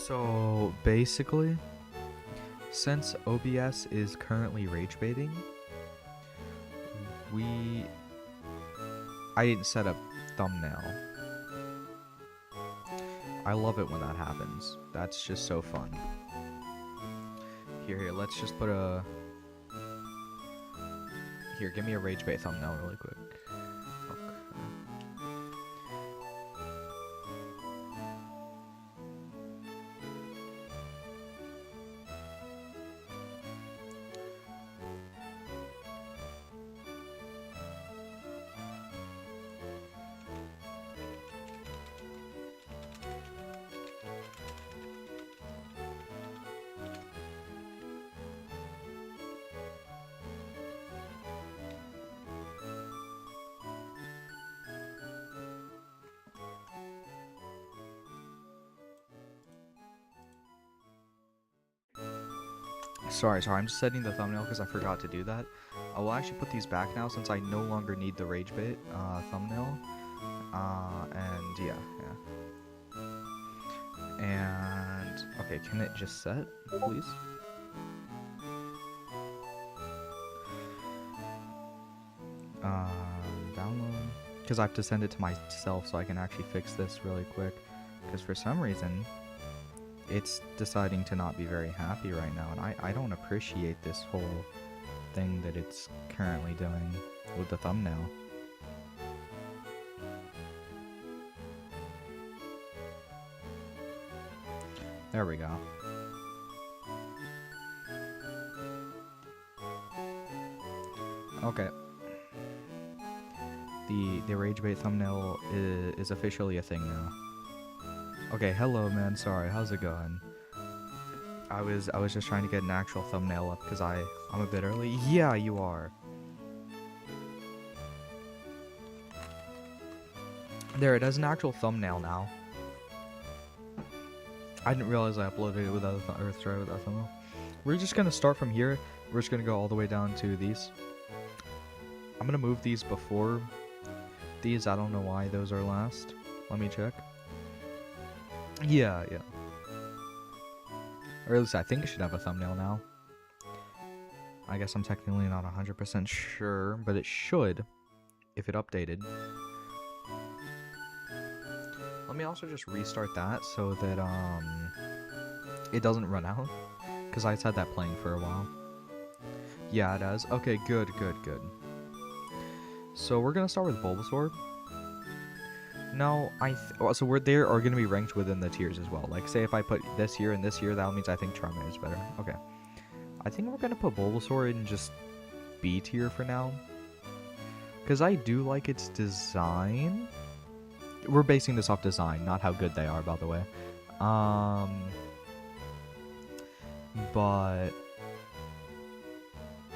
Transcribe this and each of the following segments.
So basically, since OBS is currently rage baiting, I didn't set up thumbnail. I love it when that happens. That's just so fun. Here, let's just put a... Here, give me a rage bait thumbnail really quick. Okay. Sorry, I'm just setting the thumbnail because I forgot to do that. I will actually put these back now since I no longer need the rage bait thumbnail. And yeah. And okay, can it just set, please? Download, because I have to send it to myself so I can actually fix this really quick. Because for some reason, it's deciding to not be very happy right now, and I don't appreciate this whole thing that it's currently doing with the thumbnail. There we go. Okay. The rage bait thumbnail is officially a thing now. Okay, hello man, sorry, how's it going? I was just trying to get an actual thumbnail up because I'm a bit early. Yeah, you are. There, it has an actual thumbnail now. I didn't realize I uploaded it without a thumbnail. We're just gonna start from here. We're just gonna go all the way down to these. I'm gonna move these before these. I don't know why those are last. Let me check. Yeah. Or at least I think it should have a thumbnail now. I guess I'm technically not 100% sure, but it should if it updated. Let me also just restart that so that it doesn't run out, because I had that playing for a while. Yeah, it does. Okay, good. So we're gonna start with Bulbasaur. No, so they are going to be ranked within the tiers as well. Like, say if I put this here and this here, that means I think Charmander is better. Okay. I think we're going to put Bulbasaur in just B tier for now. Because I do like its design. We're basing this off design, not how good they are, by the way. But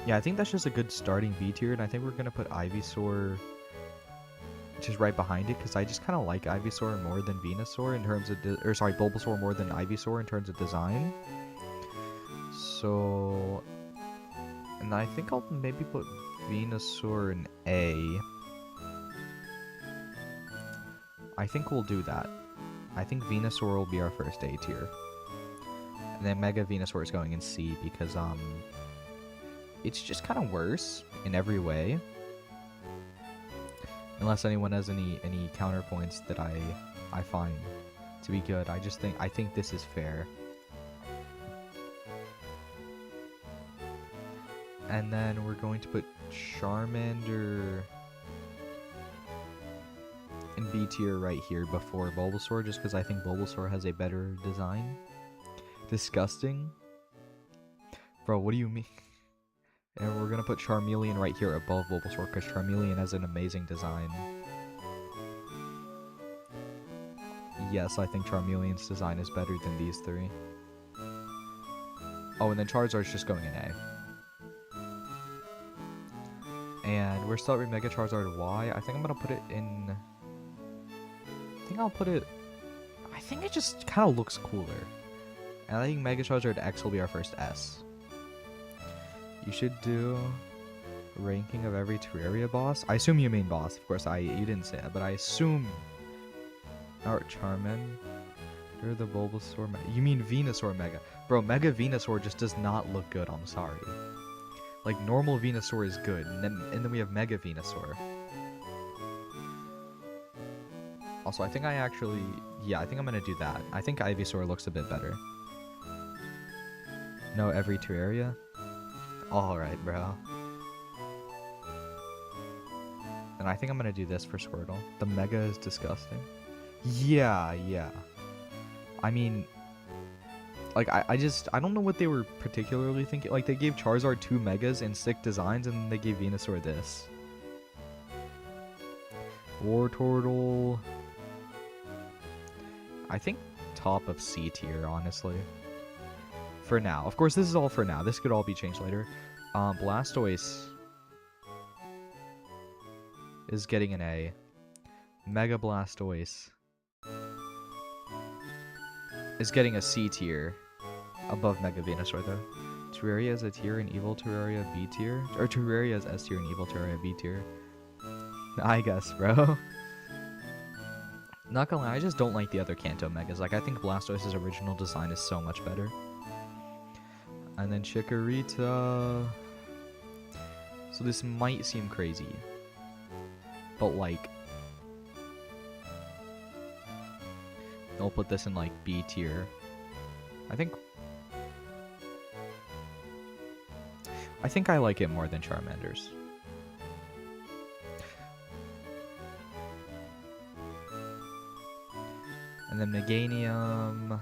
yeah, I think that's just a good starting B tier, and I think we're going to put Ivysaur just right behind it, because I just kind of like Ivysaur more than Venusaur in terms of, Bulbasaur more than Ivysaur in terms of design. So, and I think I'll maybe put Venusaur in A. I think we'll do that. I think Venusaur will be our first A tier. And then Mega Venusaur is going in C because, it's just kind of worse in every way. Unless anyone has any counterpoints that I find to be good. I think this is fair. And then we're going to put Charmander in B tier right here before Bulbasaur, just because I think Bulbasaur has a better design. Disgusting. Bro, what do you mean? And we're gonna put Charmeleon right here above Bulbasaur, because Charmeleon has an amazing design. Yes, I think Charmeleon's design is better than these three. Oh, and then Charizard's just going in A. And we're starting Mega Charizard Y. I think I'm gonna put it in... I think it just kind of looks cooler. And I think Mega Charizard X will be our first S. You should do ranking of every Terraria boss. I assume you mean boss. Of course, you didn't say that, but I assume... Or You're the Bulbasaur You mean Venusaur Mega. Bro, Mega Venusaur just does not look good, I'm sorry. Like, normal Venusaur is good, and then we have Mega Venusaur. Also, I think I actually... Yeah, I think I'm gonna do that. I think Ivysaur looks a bit better. No, every Terraria? Alright, bro. And I think I'm gonna do this for Squirtle. The Mega is disgusting. Yeah. I mean... Like, I don't know what they were particularly thinking. Like, they gave Charizard 2 Megas and sick designs, and then they gave Venusaur this. Wartortle... I think top of C tier, honestly. For now. Of course, this is all for now. This could all be changed later. Blastoise is getting an A. Mega Blastoise is getting a C tier. Above Mega Venusaur, though. Terraria is a tier and Evil Terraria B tier. Or Terraria is S tier and Evil Terraria B tier. I guess, bro. Not gonna lie, I just don't like the other Kanto Megas. Like, I think Blastoise's original design is so much better. And then Chikorita... So this might seem crazy. But, like... I'll put this in, like, B tier. I think I like it more than Charmander's. And then Meganium...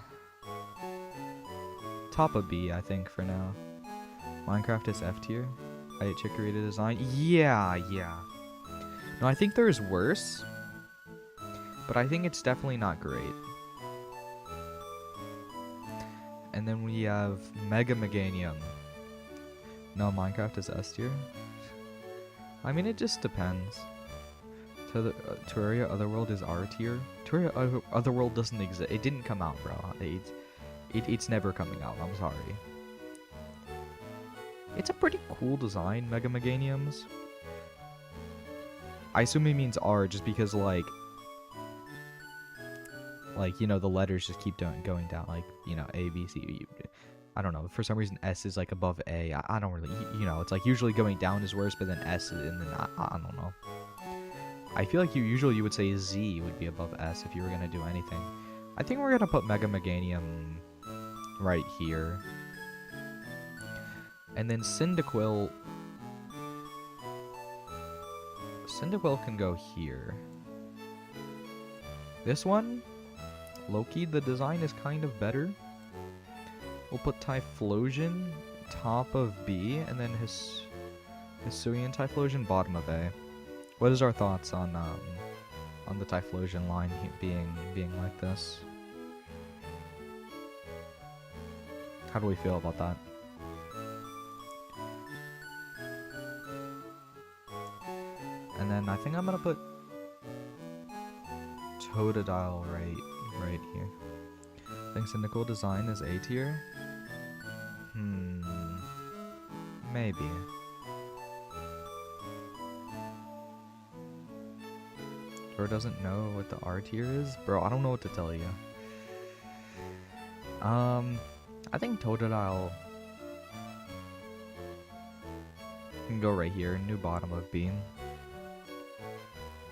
Top of B, I think, for now. Minecraft is F tier. I hate Chikorita design. Yeah. No, I think there's worse. But I think it's definitely not great. And then we have Mega Meganium. No, Minecraft is S tier. I mean, it just depends. Terraria Otherworld is R tier. Terraria Otherworld doesn't exist. It didn't come out, bro. It's never coming out. I'm sorry. It's a pretty cool design, Mega Meganiums. I assume it means R just because, like, you know, the letters just keep going down, like, you know, A, B, C, E. I don't know. For some reason, S is, like, above A. I don't really, you know, it's, like, usually going down is worse, but then S, and then I don't know. I feel like you would say Z would be above S if you were going to do anything. I think we're going to put Mega Meganium right here. And then Cyndaquil... Cyndaquil can go here. This one... Loki, the design is kind of better. We'll put Typhlosion top of B, and then Hisuian Typhlosion bottom of A. What is our thoughts on the Typhlosion line being like this? How do we feel about that? And then I think I'm gonna put Totodile right here. I think Cyndaquil design is A tier. Maybe. Or doesn't know what the R tier is? Bro, I don't know what to tell you. I think Totodile can go right here, new bottom of B.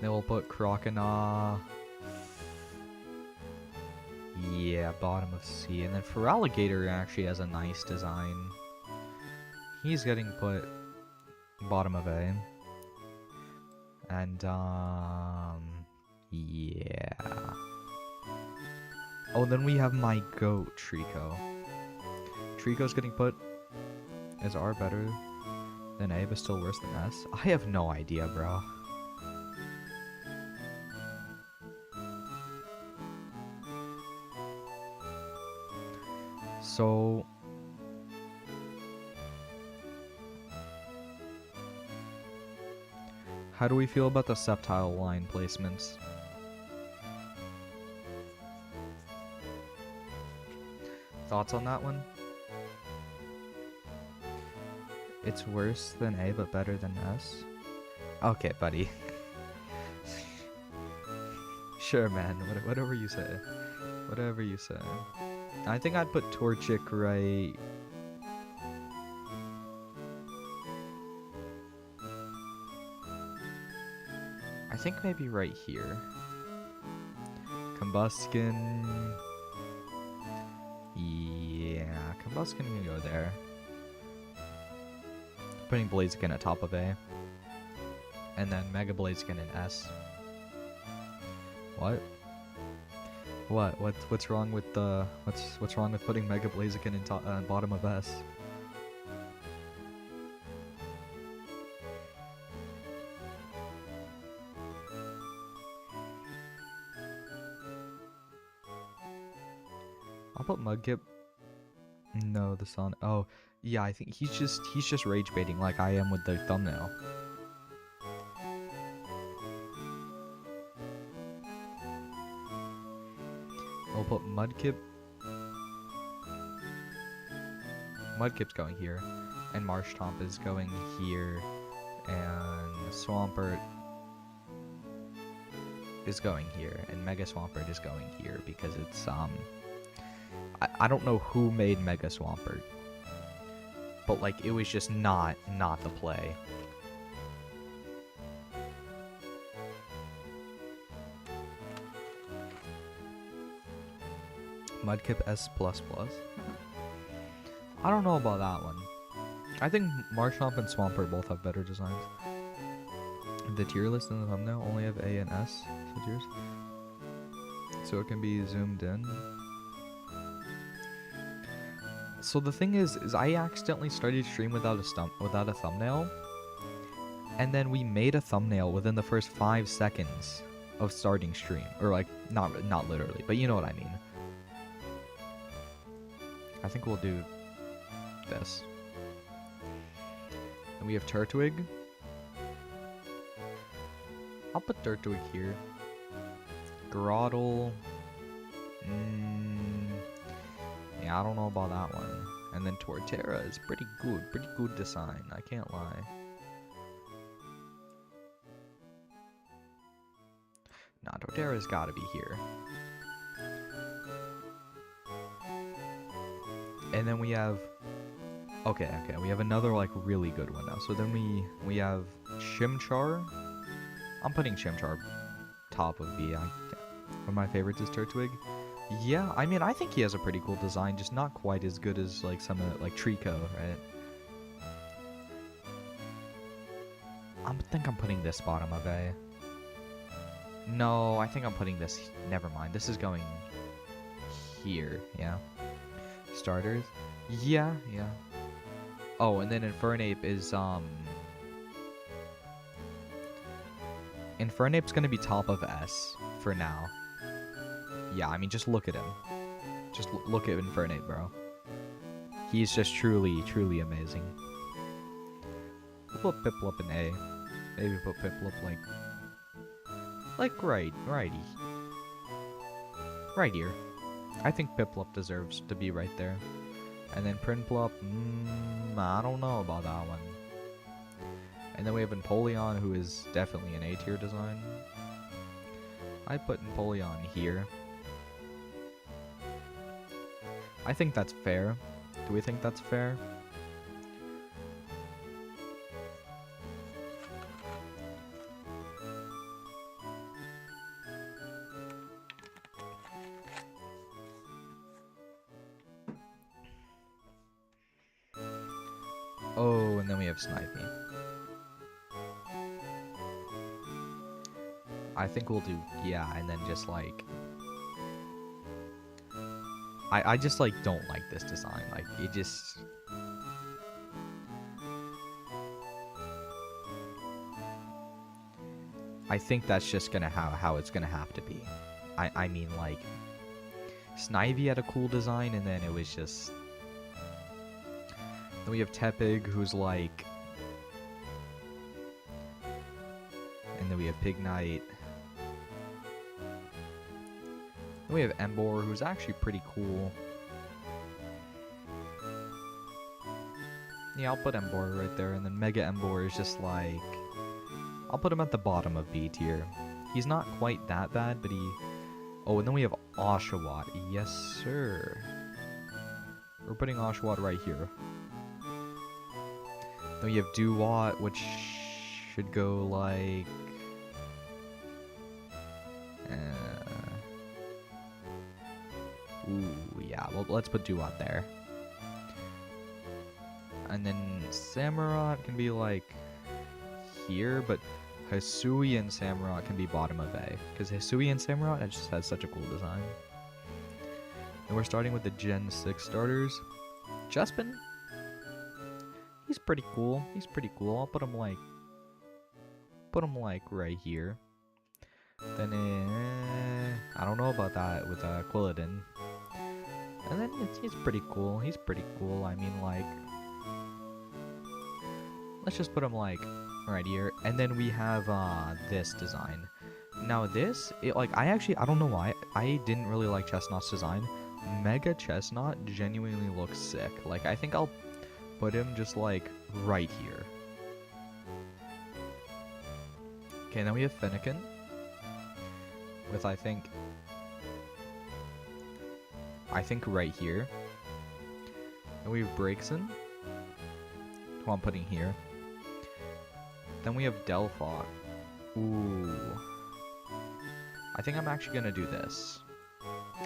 Then we'll put Croconaw. Yeah, bottom of C. And then Feraligatr actually has a nice design. He's getting put bottom of A. And, yeah. Oh, then we have my goat, Trico. Trico's getting put... Is R better than A, but still worse than S? I have no idea, bro. So... How do we feel about the Sceptile line placements? Thoughts on that one? It's worse than A, but better than S? Okay, buddy. Sure, man. Whatever you say. Whatever you say. I think I'd put Torchic right... I think maybe right here. Combuskin... Yeah, Combuskin can go there. Putting Blaziken at top of A. And then Mega Blaziken in S. What? What's wrong with the what's wrong with putting Mega Blaziken in bottom of S? I'll put Mudkip. No, the Sun. Oh, yeah. I think he's just rage baiting like I am with the thumbnail. I'll put Mudkip. Mudkip's going here, and Marshtomp is going here, and Swampert is going here, and Mega Swampert is going here because it's I don't know who made Mega Swampert, but like it was just not the play. Mudkip S++. I don't know about that one. I think Marshtomp and Swampert both have better designs. The tier list in the thumbnail only have A and S for tiers, so it can be zoomed in. So the thing is I accidentally started stream without a thumbnail, and then we made a thumbnail within the first 5 seconds of starting stream, or like not literally, but you know what I mean. I think we'll do this. And we have Turtwig. I'll put Turtwig here. Groddle. Yeah, I don't know about that one. And then Torterra is pretty good design, I can't lie. Nah, Torterra's gotta be here. And then we have... Okay, we have another, like, really good one now. So then we have Chimchar. I'm putting Chimchar top of B. One of my favorites is Turtwig. Yeah, I mean, I think he has a pretty cool design, just not quite as good as, like, some of, like, Trico, right? I think I'm putting this bottom of A. No, I think I'm putting this... Never mind, this is going here, yeah. Starters? Yeah. Oh, and then Infernape is, Infernape's gonna be top of S for now. Yeah, I mean, just look at him. Just look at Infernape, bro. He's just truly amazing. We'll put Piplup in A. Maybe put Piplup, righty. Right here. I think Piplup deserves to be right there. And then Prinplup, I don't know about that one. And then we have Empoleon, who is definitely an A-tier design. I put Empoleon here. I think that's fair. Do we think that's fair? Oh, and then we have Snivy. I think we'll do, yeah, and then just like... I just like don't like this design. Like, it just... I think that's just gonna how it's gonna have to be. I mean, like... Snivy had a cool design, and then it was just... Then we have Tepig, who's like... And then we have Pignite. Then we have Emboar, who's actually pretty cool. Yeah, I'll put Emboar right there, and then Mega Emboar is just like... I'll put him at the bottom of B tier. He's not quite that bad, but he... Oh, and then we have Oshawott. Yes, sir. We're putting Oshawott right here. Then we have Duwat, which should go like... Ooh, yeah. Well, let's put Duwat there. And then Samurott can be like here, but Hisui and Samurott can be bottom of A. Because Hisui and Samurott, it just has such a cool design. And we're starting with the Gen 6 starters. Chespin? He's pretty cool. He's pretty cool. I'll put him like right here. Then I don't know about that with Quilladin. And then he's pretty cool. He's pretty cool. I mean, like, let's just put him like right here. And then we have this design. Now this, I don't know why I didn't really like Chestnut's design. Mega Chestnut genuinely looks sick. Like, I think I'll put him just like right here. Okay, then we have Fennekin with I think right here. And we have Braixen, who I'm putting here. Then we have Delphox. Ooh. I think I'm actually gonna do this.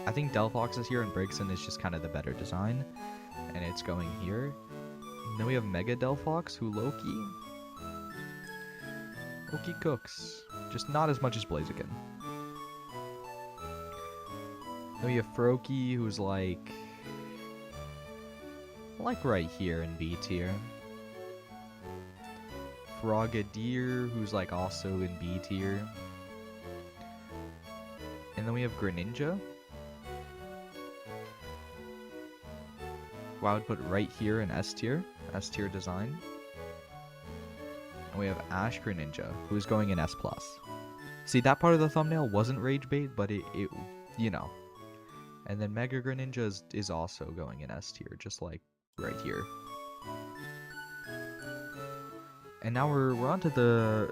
I think Delphox is here and Braixen is just kind of the better design. And it's going here. And then we have Mega Delphox, who Loki cooks. Just not as much as Blaziken. Then we have Froakie, who's like right here in B tier. Frogadier, who's like also in B tier. And then we have Greninja, who I would put right here in S tier design. And we have Ash Greninja, who is going in S+. See, that part of the thumbnail wasn't rage bait, but it you know. And then Mega Greninja is also going in S tier, just like right here. And now we're on to the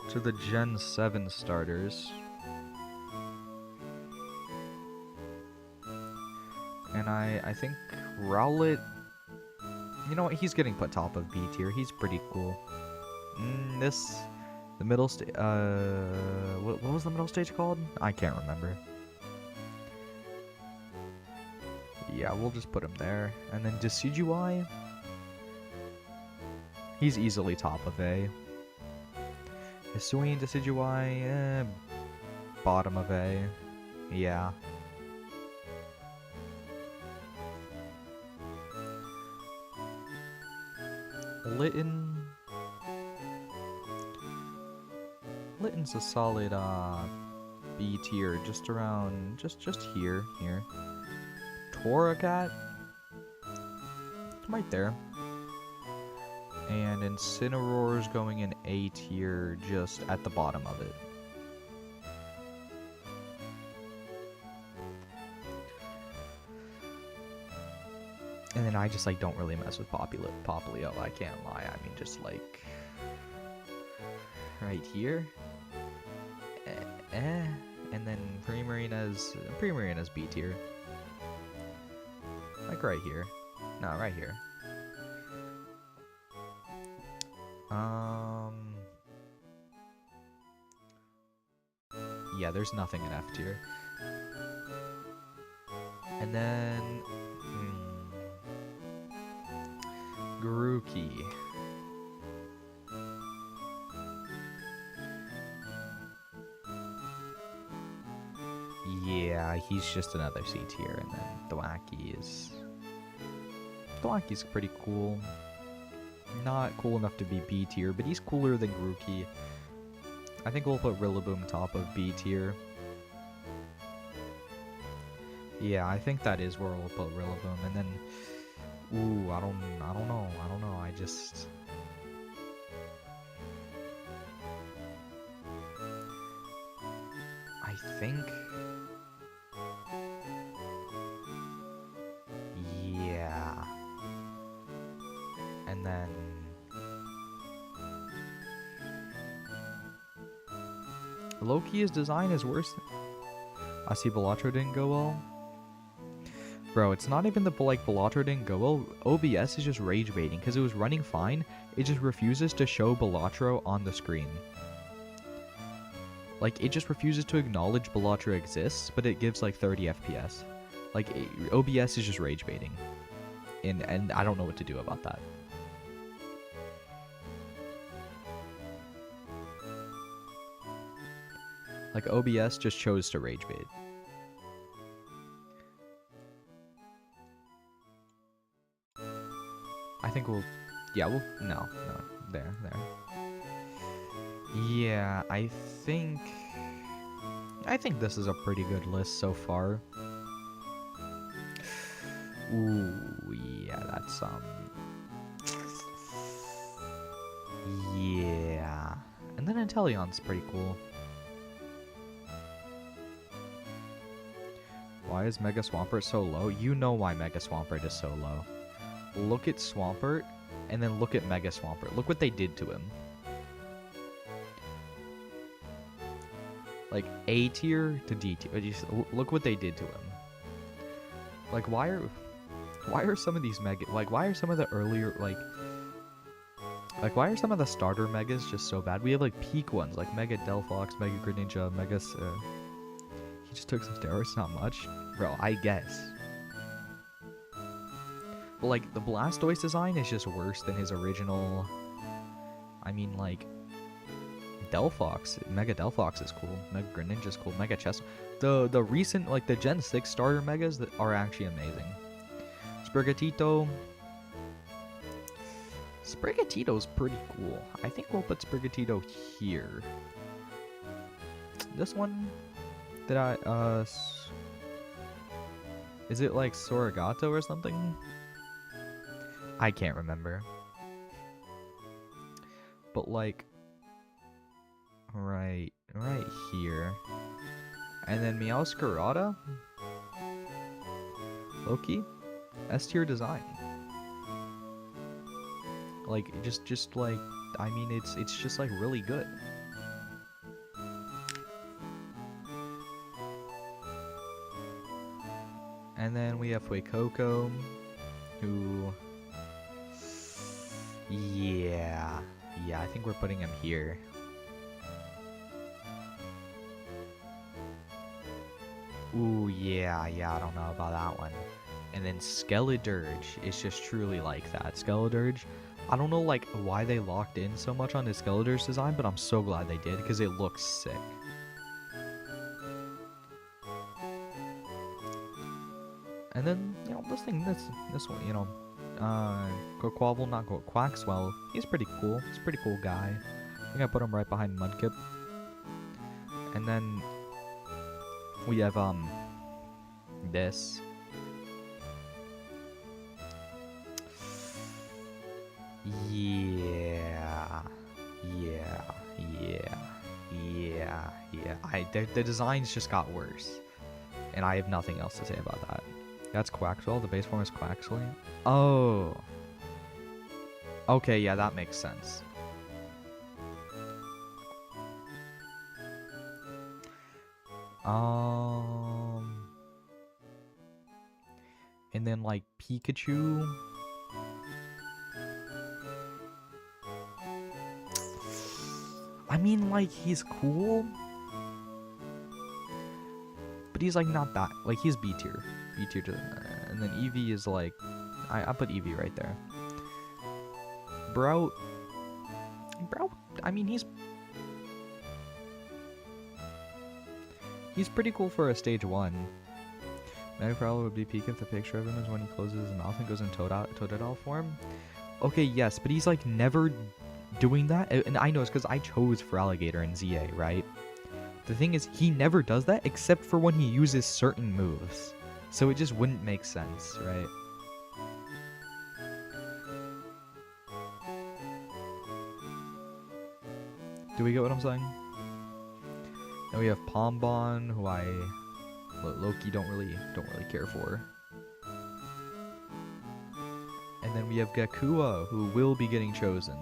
Gen 7 starters. And I think Rowlet, you know what, he's getting put top of B tier. He's pretty cool. The middle stage, what was the middle stage called? I can't remember. Yeah, we'll just put him there. And then Decidueye, he's easily top of A. Hisui and Decidueye, bottom of A. Yeah. Litten's a solid B tier, just around just here. Torracat, right there. And Incineroar's going in A tier, just at the bottom of it. And then I just like don't really mess with Popplio, I can't lie. I mean, just like right here. And then Primarina's B tier. Like right here. No, right here. Yeah, there's nothing in F tier. And then Grookey. Yeah, he's just another C tier, and then Thwacky's pretty cool. Not cool enough to be B tier, but he's cooler than Grookey. I think we'll put Rillaboom top of B tier. Yeah, I think that is where we'll put Rillaboom, and then ooh, I don't know. I think, yeah. And then Loki's design is worse. I see Balatro didn't go well. Bro, it's not even the like Balatro didn't go well. OBS is just rage baiting because it was running fine. It just refuses to show Balatro on the screen. Like, it just refuses to acknowledge Balatro exists, but it gives like 30 FPS. Like, OBS is just rage baiting. And I don't know what to do about that. Like, OBS just chose to rage bait. I think we'll... Yeah, we'll... No. There. Yeah, I think this is a pretty good list so far. Ooh, yeah, that's, yeah. And then Inteleon's pretty cool. Why is Mega Swampert so low? You know why Mega Swampert is so low. Look at Swampert, and then look at Mega Swampert. Look what they did to him. Like, A tier to D tier. Look what they did to him. Like, why are some of these mega... Like, why are some of the earlier, like, why are some of the starter megas just so bad? We have, like, peak ones, like Mega Delphox, Mega Greninja, Mega... he just took some steroids, not much. Bro, I guess. But, like, the Blastoise design is just worse than his original... I mean, like... Delphox. Mega Delphox is cool. Mega Greninja is cool. Mega Chess... The recent, like, the Gen 6 starter megas that are actually amazing. Sprigatito... Sprigatito's pretty cool. I think we'll put Sprigatito here. This one... Did I, is it like Sorigato or something? I can't remember. But like, right here. And then Meowscarada? Loki? S tier design. Like, just like, I mean, it's just like really good. And then we have Fuecoco, who... Yeah, I think we're putting him here. Ooh, yeah, I don't know about that one. And then Skeledirge is just truly like that. Skeledirge, I don't know, like, why they locked in so much on his Skeledirge design, but I'm so glad they did, because it looks sick. And then, you know, this one, you know, Quaquaval, not Quaxwell, he's pretty cool. He's a pretty cool guy. I think I put him right behind Mudkip. And then we have, this. Yeah. The designs just got worse. And I have nothing else to say about that. That's Quaxwell. The base form is Quaxley. Oh. Okay, yeah, that makes sense. And then, like, Pikachu. I mean, like, he's cool. But he's, like, not that. Like, he's B tier. B tier to... and then Eevee is, like... I put Eevee right there. Bro, I mean, he's pretty cool for a stage 1. Mega Prowler would be peak if the picture of him is when he closes his mouth and goes in Totodile form. Okay, yes, but he's like never doing that. And I know it's because I chose Feraligatr in ZA, right? The thing is, he never does that except for when he uses certain moves. So it just wouldn't make sense, right? Do we get what I'm saying? Then we have Pombon, who I Loki don't really care for. And then we have Gakua, who will be getting chosen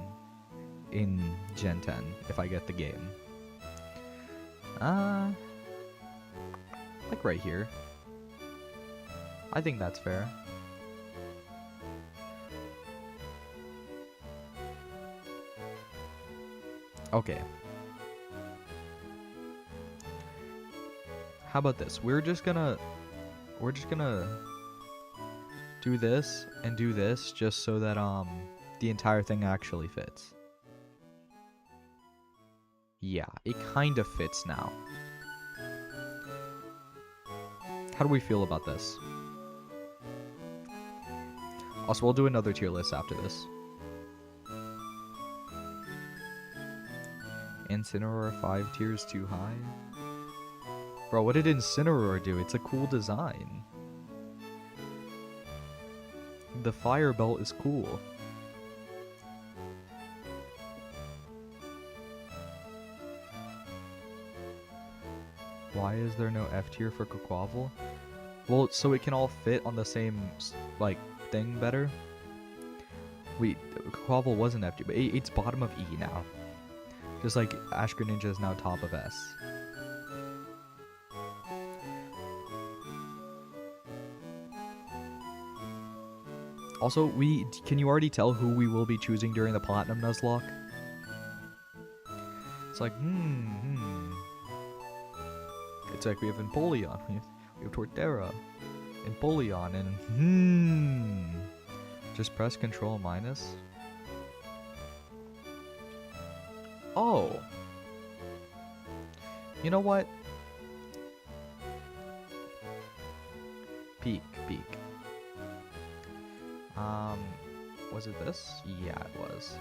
in Gen 10 if I get the game. Like right here. I think that's fair. Okay. How about this? We're just gonna do this and do this just so that the entire thing actually fits. Yeah, it kind of fits now. How do we feel about this? Also, we'll do another tier list after this. Incineroar 5 tiers too high? Bro, what did Incineroar do? It's a cool design. The fire belt is cool. Why is there no F tier for Quaquaval? Well, so it can all fit on the same, like, thing better. Wait, Quaquaval was an F tier, but it's bottom of E now. Just like Ash Greninja is now top of S. Also, can you already tell who we will be choosing during the Platinum Nuzlocke? It's like, It's like we have Empoleon, we have Torterra, Empoleon, and just press Control minus. Oh. You know what? Peak. Was it this? Yeah, it was.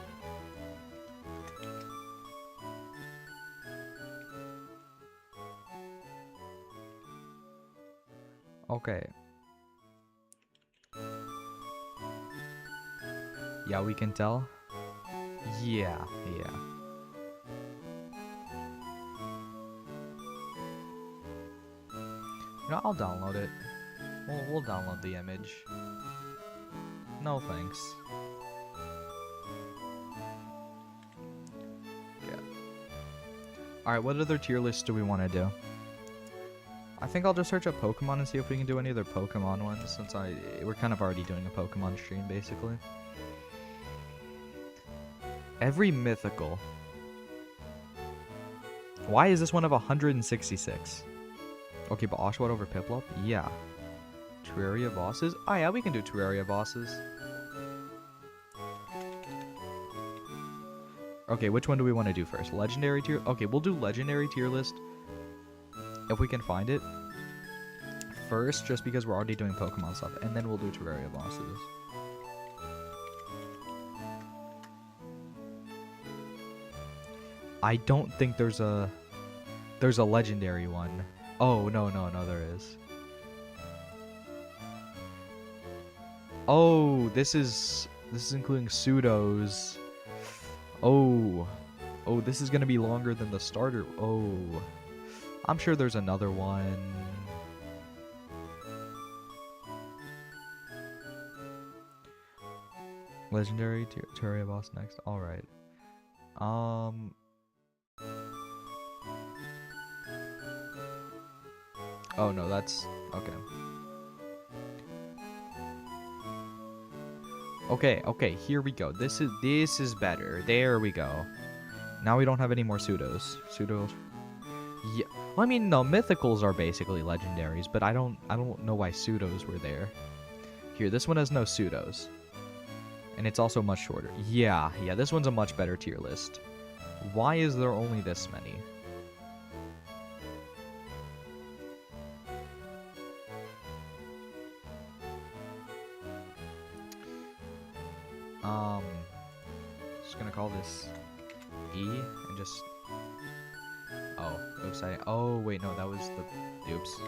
Okay. Yeah, we can tell. Yeah. You know, I'll download it. We'll download the image. No thanks. Yeah. Alright, what other tier lists do we want to do? I think I'll just search up Pokemon and see if we can do any other Pokemon ones, since we're kind of already doing a Pokemon stream, basically. Every mythical. Why is this one of 166? Okay, but Oshawott over Piplup? Yeah. Terraria bosses? Oh yeah, we can do Terraria bosses. Okay, which one do we want to do first? Legendary tier? Okay, we'll do legendary tier list if we can find it first, just because we're already doing Pokemon stuff, and then we'll do Terraria bosses. I don't think there's a legendary one. Oh, no, there is. Oh, this is including pseudos. Oh, this is gonna be longer than the starter. Oh, I'm sure there's another one. Legendary Terraria boss next. All right. Oh no, that's okay. Okay, here we go. This is better. There we go. Now we don't have any more pseudos. Yeah. Well, I mean, no, mythicals are basically legendaries, but I don't know why pseudos were there. Here, this one has no pseudos. And it's also much shorter. Yeah, this one's a much better tier list. Why is there only this many? Just gonna call this E and just. Oh, oops! Oh wait, no, that was the. Oops.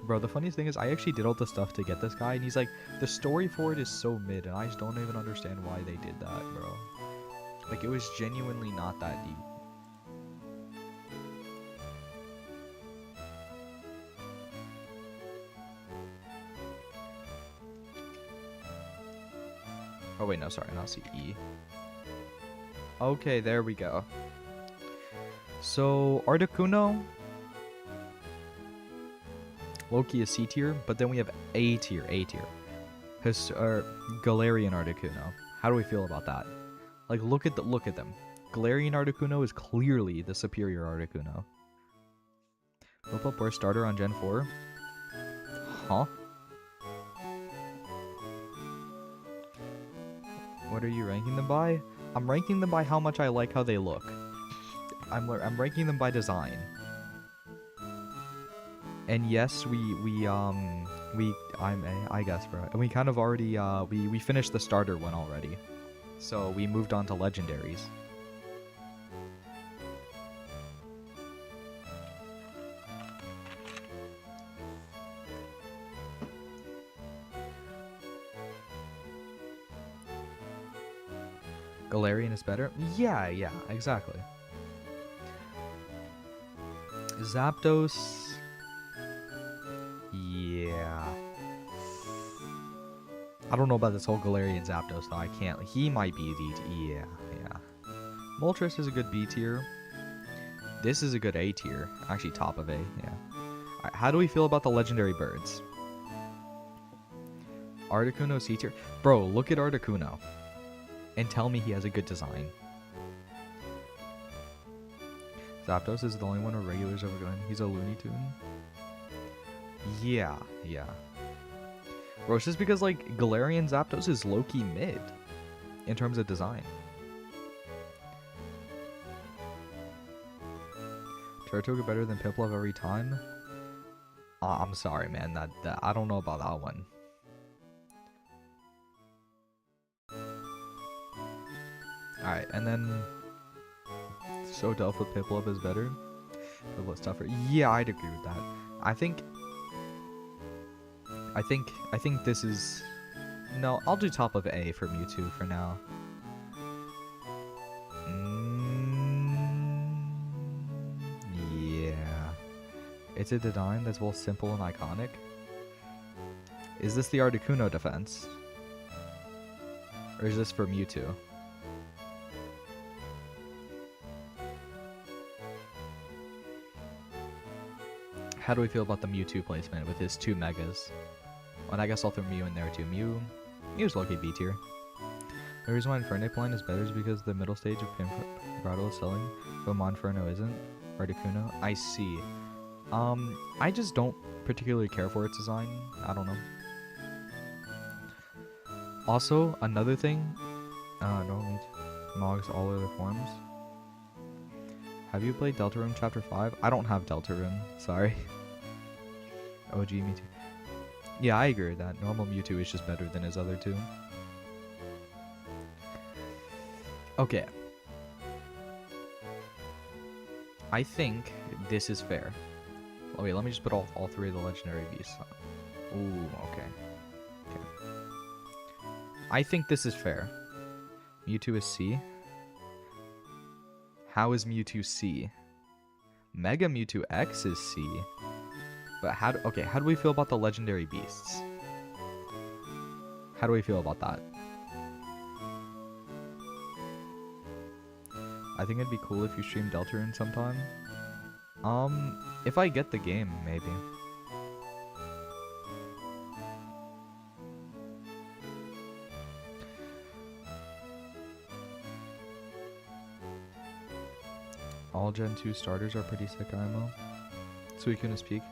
Bro, the funniest thing is I actually did all the stuff to get this guy, and he's like, the story for it is so mid, and I just don't even understand why they did that, bro. Like, it was genuinely not that deep. Oh wait, no, sorry, not C, E. Okay, there we go. So Articuno, Loki is C tier, but then we have A tier, Galarian Articuno. How do we feel about that? Like, look at them. Galarian Articuno is clearly the superior Articuno. Flip up Burst starter on Gen 4? Huh? What are you ranking them by? I'm ranking them by how much I like how they look. I'm ranking them by design. And yes, I guess, bro. And we kind of already, we finished the starter one already. So we moved on to legendaries. Galarian is better? Yeah, exactly. Zapdos... Yeah. I don't know about this whole Galarian Zapdos though. I can't. He might be D. Yeah. Moltres is a good B tier. This is a good A tier. Actually, top of A. Yeah. Alright, how do we feel about the legendary birds? Articuno C tier. Bro, look at Articuno. And tell me he has a good design. Zapdos is the only one where regulars over going. He's a Looney Tune. Yeah. Bro, it's just because, like, Galarian Zapdos is low-key mid in terms of design. Turtoga better than Piplup every time? I'm sorry, man. That I don't know about that one. Alright, and then... So Delph with Piplup is better? Piplup's tougher. Yeah, I'd agree with that. I think this is... No, I'll do top of A for Mewtwo for now. Yeah. It's a design that's both simple and iconic. Is this the Articuno defense? Or is this for Mewtwo? How do we feel about the Mewtwo placement with his 2 Megas? And I guess I'll throw Mew in there too. Mew's low-key B tier. The reason why Infernape line is better is because the middle stage of Pimpraddle is selling, but Monferno isn't. Articuno. I see. I just don't particularly care for its design. I don't know. Also, another thing. Normally Mogs all other forms. Have you played Deltarune Chapter 5? I don't have Deltarune. Sorry. OG Mewtwo. Yeah, I agree with that. Normal Mewtwo is just better than his other two. Okay. I think this is fair. Oh, wait, let me just put all 3 of the legendary beasts on. Ooh, okay. I think this is fair. Mewtwo is C. How is Mewtwo C? Mega Mewtwo X is C. But how do we feel about the legendary beasts? How do we feel about that? I think it'd be cool if you stream Deltarune sometime. If I get the game, maybe. All Gen 2 starters are pretty sick, IMO. Suicune is peak.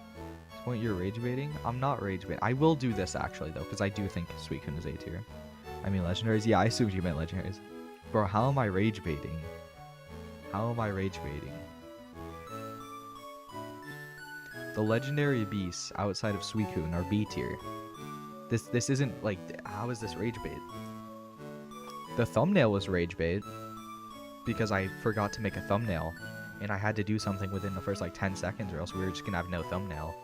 This point you're rage baiting? I'm not rage baiting. I will do this actually though, because I do think Suicune is A tier. I mean legendaries? Yeah, I assumed you meant legendaries. Bro, how am I rage baiting? How am I rage baiting? The legendary beasts outside of Suicune are B tier. This isn't like, how is this rage bait? The thumbnail was rage bait because I forgot to make a thumbnail and I had to do something within the first like 10 seconds or else we were just gonna have no thumbnail.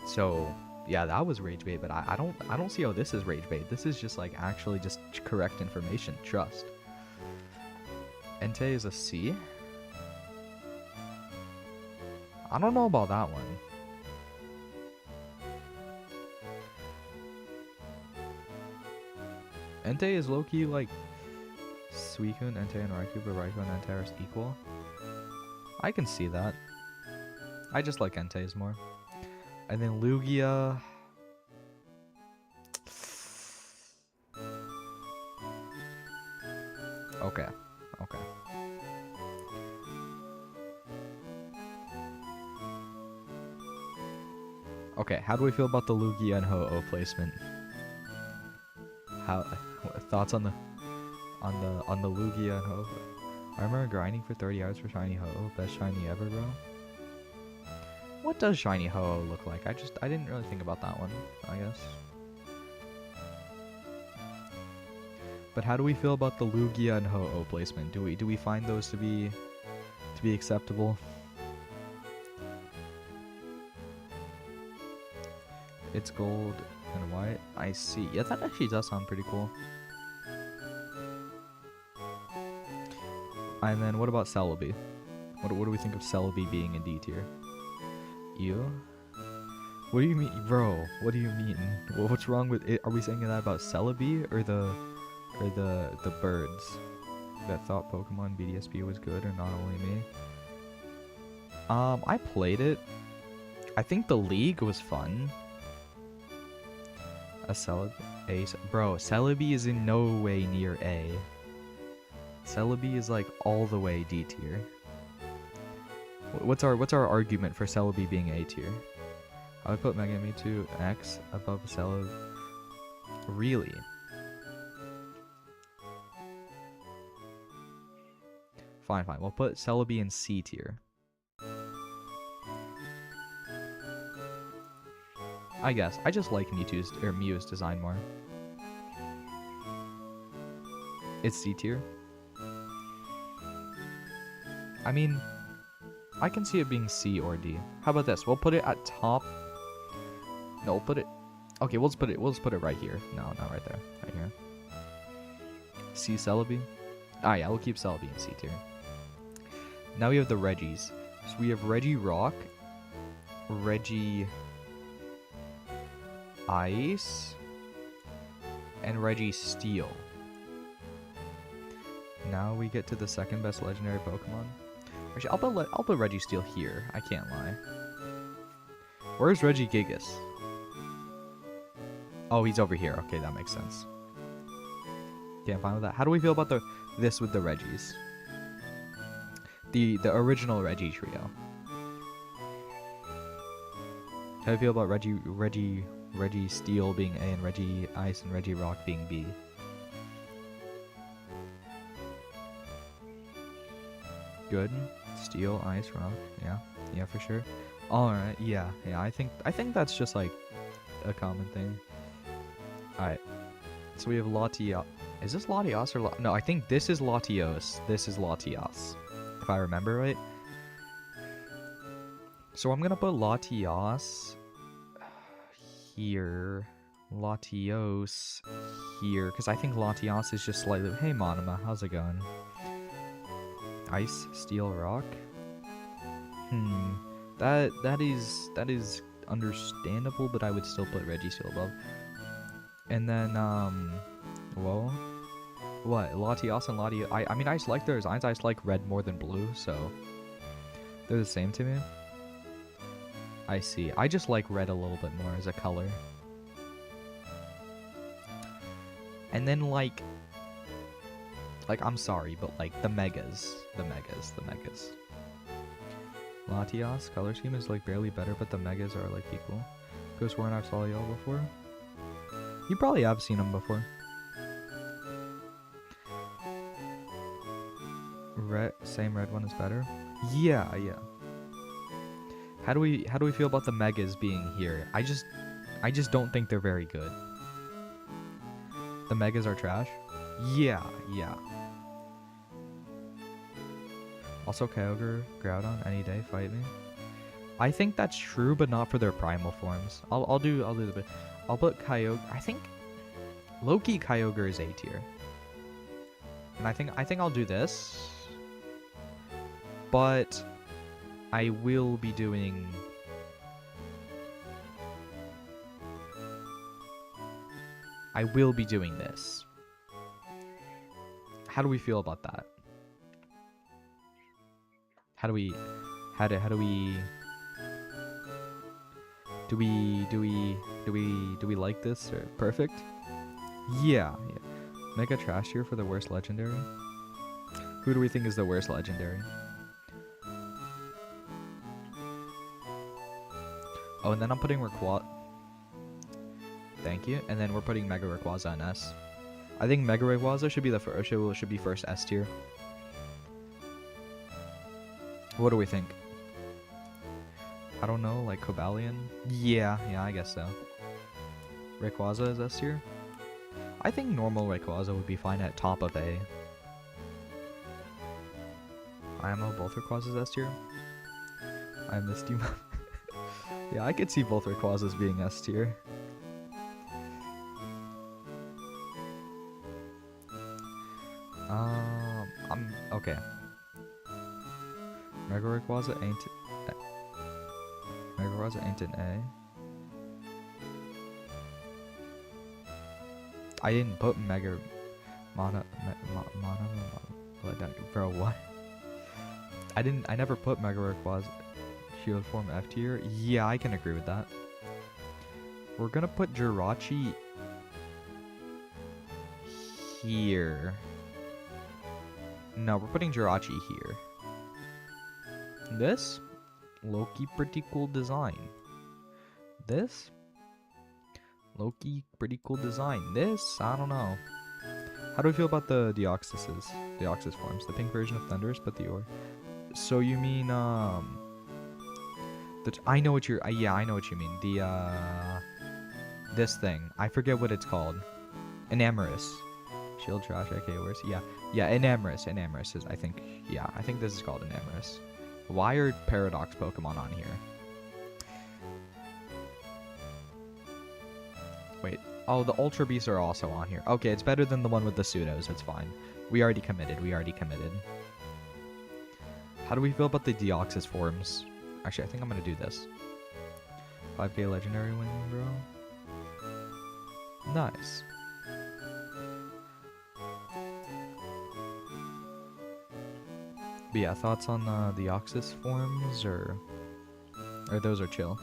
So yeah, that was rage bait, but I don't see how this is rage bait. This is just like actually just correct information. Trust. Entei is a C. I don't know about that one. Entei is low-key like Suicune, Entei, and Raikou, but Raikou and Entei are equal. I can see that. I just like Entei's more. And then Lugia. Okay. Okay. Okay, how do we feel about the Lugia and Ho-Oh placement? How thoughts on the Lugia and Ho-Oh? I remember grinding for 30 hours for shiny Ho-Oh, best shiny ever, bro. What does shiny Ho-Oh look like? I didn't really think about that one, I guess. But how do we feel about the Lugia and Ho-Oh placement? Do we find those to be acceptable? It's gold and white. I see. Yeah, that actually does sound pretty cool. And then what about Celebi? What do we think of Celebi being in D tier? You? What do you mean, bro? What do you mean? What's wrong with it? Are we saying that about Celebi or the birds that thought Pokemon BDSP was good, or not only me? I played it. I think the League was fun. A Celebi, bro. Celebi is in no way near A. Celebi is like all the way D tier. What's our argument for Celebi being A tier? I would put Mega Mewtwo X above Celebi. Really? Fine. We'll put Celebi in C tier. I guess. I just like Mew's design more. It's C tier. I mean, I can see it being C or D. How about this? We'll put it at top. No, we'll put it. Okay, we'll just put it right here. No, not right there. Right here. C Celebi. Ah, yeah, we'll keep Celebi in C tier. Now we have the Regis. So we have Regirock, Regi Ice, and Registeel. Now we get to the second best legendary Pokemon. Actually, I'll put Registeel here. I can't lie. Where's Regigigas? Oh, he's over here. Okay, that makes sense. Okay, I'm fine with that. How do we feel about this with the Regis? The original Regi trio. How do you feel about Registeel being A and Regi Ice and Regirock being B? Good. Steel, Ice, Rock. Yeah, for sure. All right. Yeah. I think that's just like a common thing. All right. So we have Latios. Is this Latios or no? I think this is Latios. This is Latios, if I remember right. So I'm gonna put Latios here, Latios here, because I think Latios is just slightly. Hey Monoma, how's it going? Ice, Steel, Rock. That is understandable, but I would still put Registeel above. And then whoa, what? Latios and Latios. I mean, I just like their designs. I just like red more than blue, so they're the same to me. I see. I just like red a little bit more as a color. And then like I'm sorry, but like the megas. Latios color scheme is like barely better, but the megas are like equal. Could have sworn I've saw y'all before. You probably have seen them before. Same red one is better. Yeah. How do we feel about the megas being here? I just don't think they're very good. The megas are trash. Yeah. Also, Kyogre, Groudon, any day, fight me. I think that's true, but not for their primal forms. I'll do the bit. I'll put Kyogre. I think Loki Kyogre is A tier, and I think I'll do this, but I will be doing. This. How do we feel about that? How do we... How do we... Do we like this? Or perfect? Yeah. Mega trash tier for the worst legendary. Who do we think is the worst legendary? Oh, and then I'm putting Rayquaza. Thank you. And then we're putting Mega Rayquaza in S. I think Mega Rayquaza should be the first. Should be first S tier. What do we think? I don't know, like Cobalion? Yeah, I guess so. Rayquaza is S tier? I think normal Rayquaza would be fine at top of A. IMO, both Rayquazas S tier? I missed you. Yeah, I could see both Rayquazas being S tier. I'm okay. Mega Rayquaza ain't an A. I didn't put Mega Mono bro, what? I never put Mega Rayquaza Shield form F tier. Yeah, I can agree with that. We're gonna put Jirachi here. No, we're putting Jirachi here. This? Loki, pretty cool design. This? Loki, pretty cool design. This? I don't know. How do we feel about the Deoxys forms? The pink version of Thundurus, but the Or. So you mean, I know what you're, yeah, I know what you mean. This thing. I forget what it's called. Enamorous. Shield trash, okay, worse. Yeah, Enamorous. Enamorous is, I think this is called Enamorous. Why are Paradox Pokemon on here? Wait. Oh, the Ultra Beasts are also on here. Okay, it's better than the one with the pseudos. It's fine. We already committed. How do we feel about the Deoxys forms? Actually, I think I'm going to do this. 5k legendary win, bro. Nice. But yeah, thoughts on the Deoxys forms, or those are chill.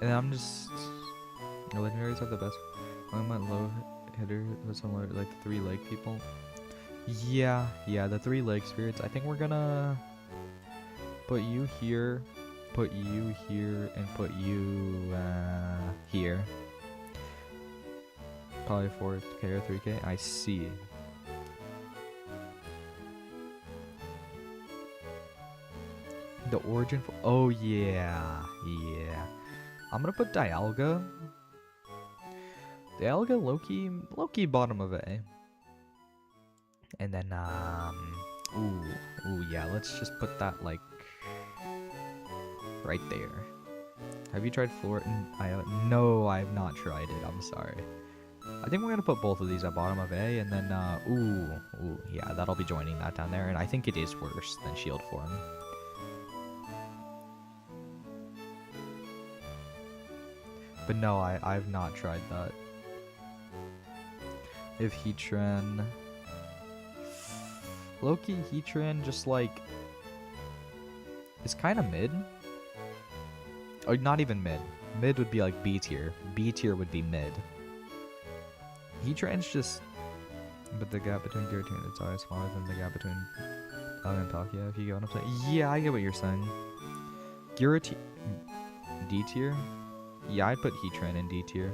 And I'm just... The legendaries have the best. I went low hitter with similar, like the 3 leg people. Yeah, the 3 leg spirits. I think we're gonna put you here, put you here, and put you here. Probably 4k or 3k. I see. The origin for... Oh, yeah. I'm gonna put Dialga. Dialga, Loki bottom of A. And then, ooh, yeah, let's just put that, like, right there. Have you tried Florton? No, I have not tried it. I'm sorry. I think we're gonna put both of these at bottom of A, and then, ooh, yeah, that'll be joining that down there. And I think it is worse than Shield form. But no, I've not tried that. If Heatran... Loki, Heatran just like... It's kind of mid. Or not even mid. Mid would be like B tier. B tier would be mid. Heatran's just... But the gap between Giratina and Tsar is smaller than the gap between and Palkia, if you get what I'm saying. Yeah, I get what you're saying. Giratina... D tier? Yeah, I'd put Heatran in D tier.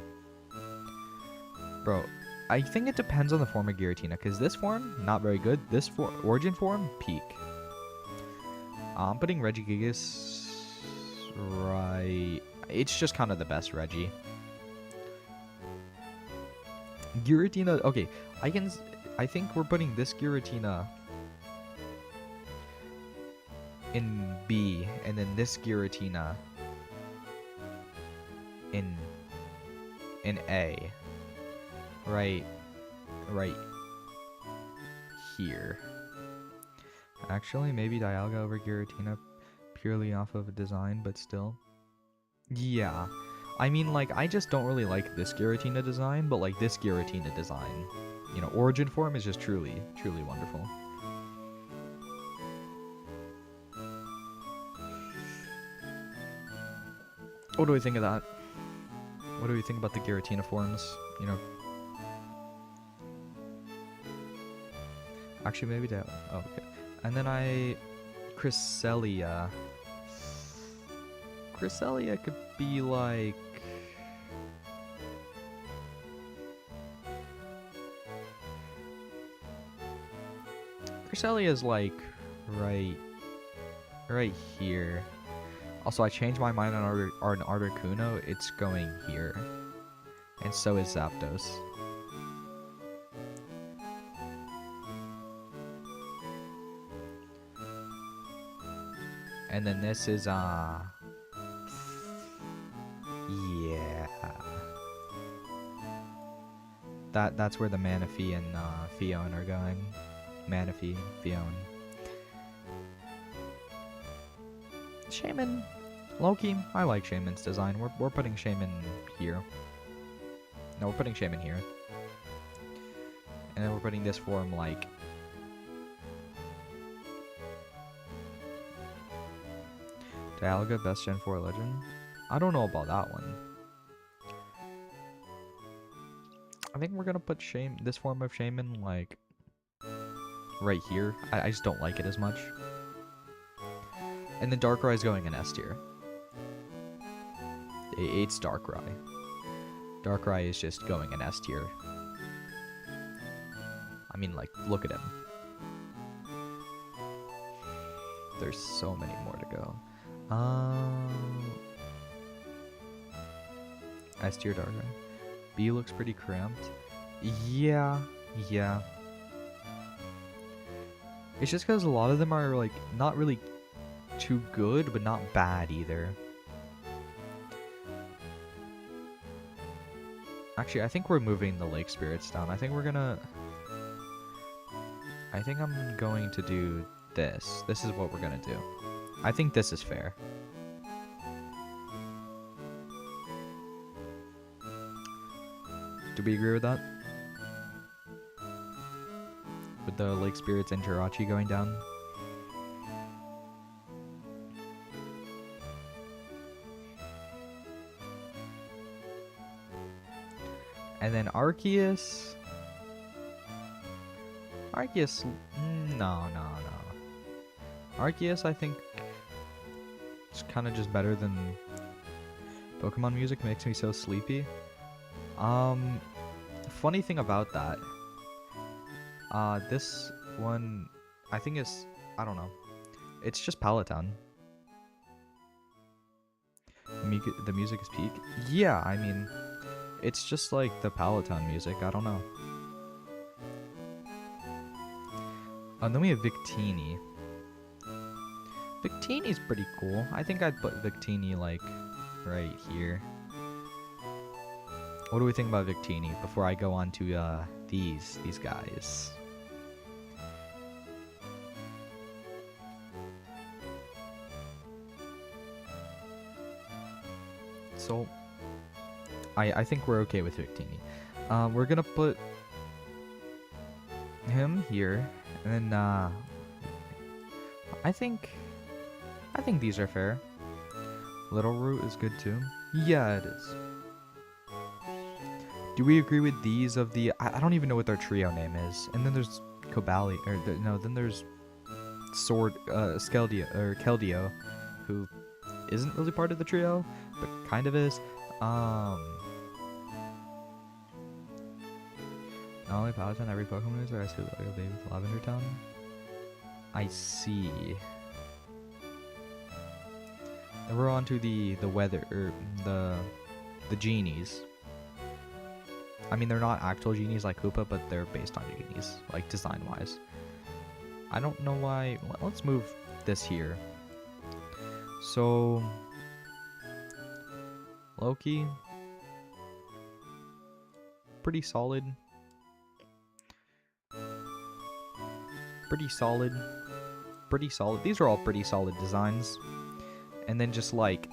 Bro, I think it depends on the form of Giratina, because this form, not very good. This origin form, peak. I'm putting Regigigas right... It's just kind of the best Regi. Giratina, okay, I think we're putting this Giratina in B, and then this Giratina in A. Right here. Actually, maybe Dialga over Giratina purely off of a design, but still. Yeah. I mean, like, I just don't really like this Giratina design, but like this Giratina design. You know, origin form is just truly wonderful. What do we think of that? What do we think about the Giratina forms? You know, actually maybe that. Oh, okay. And then Cresselia. Cresselia could be like. Cresselia is like right here. Also, I changed my mind on Articuno. It's going here. And so is Zapdos. And then this is, yeah. That's where the Manaphy and, Fion are going. Manaphy, Fion. Shaman. Loki, I like Shaman's design. We're putting Shaman here. No, we're putting Shaman here. And then we're putting this form like... Dialga, best Gen 4 legend? I don't know about that one. I think we're gonna put this form of Shaman like... right here. I just don't like it as much. And then Darkrai is going in S tier. It's Darkrai. Darkrai is just going in S tier. I mean, like, look at him. There's so many more to go. S tier Darkrai. B looks pretty cramped. Yeah. It's just because a lot of them are, like, not really too good, but not bad either. Actually, I think we're moving the Lake Spirits down. I think I'm going to do this. This is what we're gonna do. I think this is fair. Do we agree with that? With the Lake Spirits and Jirachi going down? And then Arceus. No. Arceus, I think, is kind of just better than Pokemon music. Makes me so sleepy. Funny thing about that. This one, I think is, I don't know. It's just Palatine. The music is peak. Yeah, I mean, it's just like the Palatine music. I don't know. And then we have Victini. Victini's pretty cool. I think I'd put Victini like right here. What do we think about Victini before I go on to these guys? So I think we're okay with Victini. We're gonna put him here, and then I think these are fair. Little Root is good too. Yeah, it is. Do we agree with these of the... I don't even know what their trio name is. And then there's Kobali, or no, then there's Keldeo, who isn't really part of the trio, but kind of is. Not only Paladin, every Pokemon user has to like a baby with Lavender Town. I see. And we're on to the weather, or the genies. I mean, they're not actual genies like Koopa, but they're based on genies, like design-wise. I don't know why. Let's move this here. So, Loki, pretty solid. Pretty solid. Pretty solid. These are all pretty solid designs. And then just like...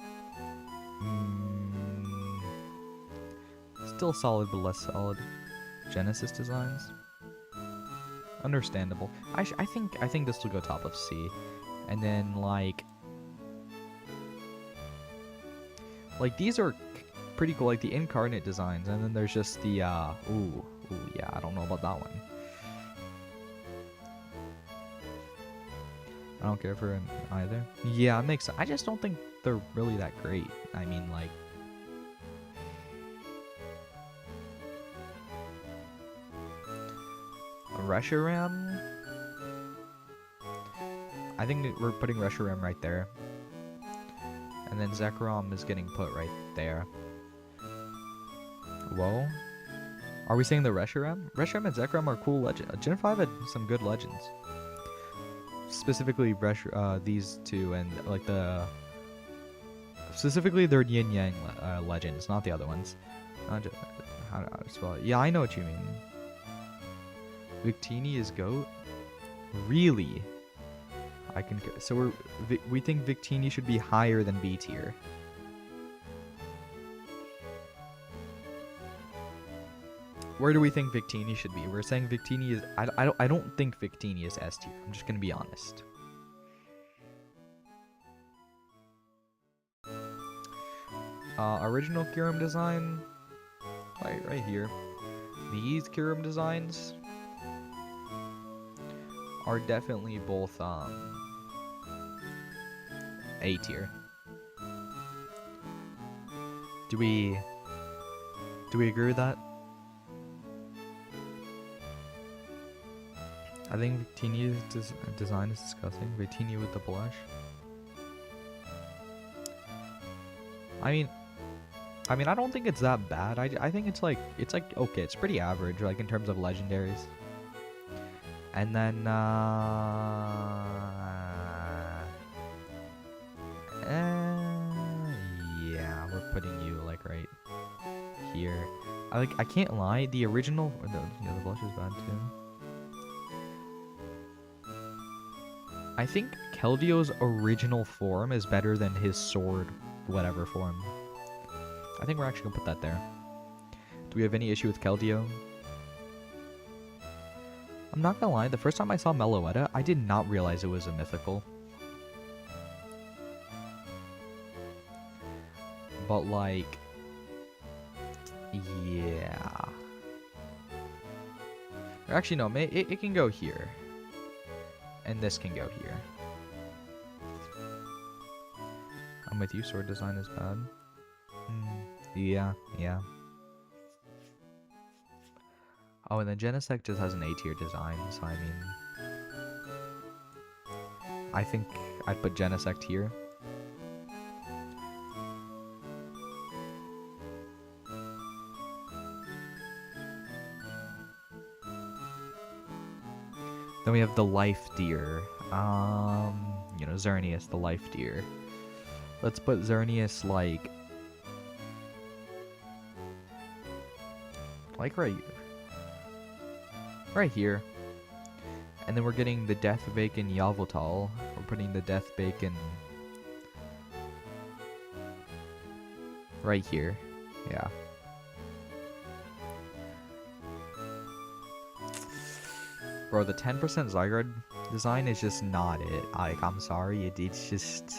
still solid, but less solid. Genesis designs. Understandable. I think this will go top of C. And then like... Like, these are pretty cool, like the incarnate designs, and then there's just the, ooh, yeah, I don't know about that one. I don't care for it either. Yeah, it makes sense. I just don't think they're really that great. I mean, like... Reshiram? I think that we're putting Reshiram right there. And then Zekrom is getting put right there. Whoa. Are we saying the Reshiram? Reshiram and Zekrom are cool legends. Gen 5 had some good legends. Specifically, these two and like the... Specifically their Yin Yang legends, not the other ones. How do I spell it? Yeah, I know what you mean. Victini is GOAT? Really? I can... So we think Victini should be higher than B tier. Where do we think Victini should be? We're saying Victini is... I don't think Victini is S tier. I'm just going to be honest. Original Kyurem design? Right here. These Kyurem designs are definitely both, A tier. Do we agree with that? I think Victini's design is disgusting. Victini with the blush. I mean, I don't think it's that bad. I think it's like okay, it's pretty average, like in terms of legendaries. And then yeah, we're putting you like right here. I can't lie, the original the blush is bad too. I think Keldio's original form is better than his sword whatever form. I think we're actually gonna put that there. Do we have any issue with Keldeo? I'm not gonna lie, the first time I saw Meloetta, I did not realize it was a mythical. But like... yeah... Actually no, it can go here. And this can go here. I'm with you, sword design is bad. Yeah. Oh, and then Genesect just has an A tier design, so I mean... I think I'd put Genesect here. Then we have the Life Deer. You know, Xerneas, the Life Deer. Let's put Xerneas like right here. And then we're getting the Death Bacon Yveltal. We're putting the Death Bacon right here. Yeah. Bro, the 10% Zygarde design is just not it. Like, I'm sorry, it's just...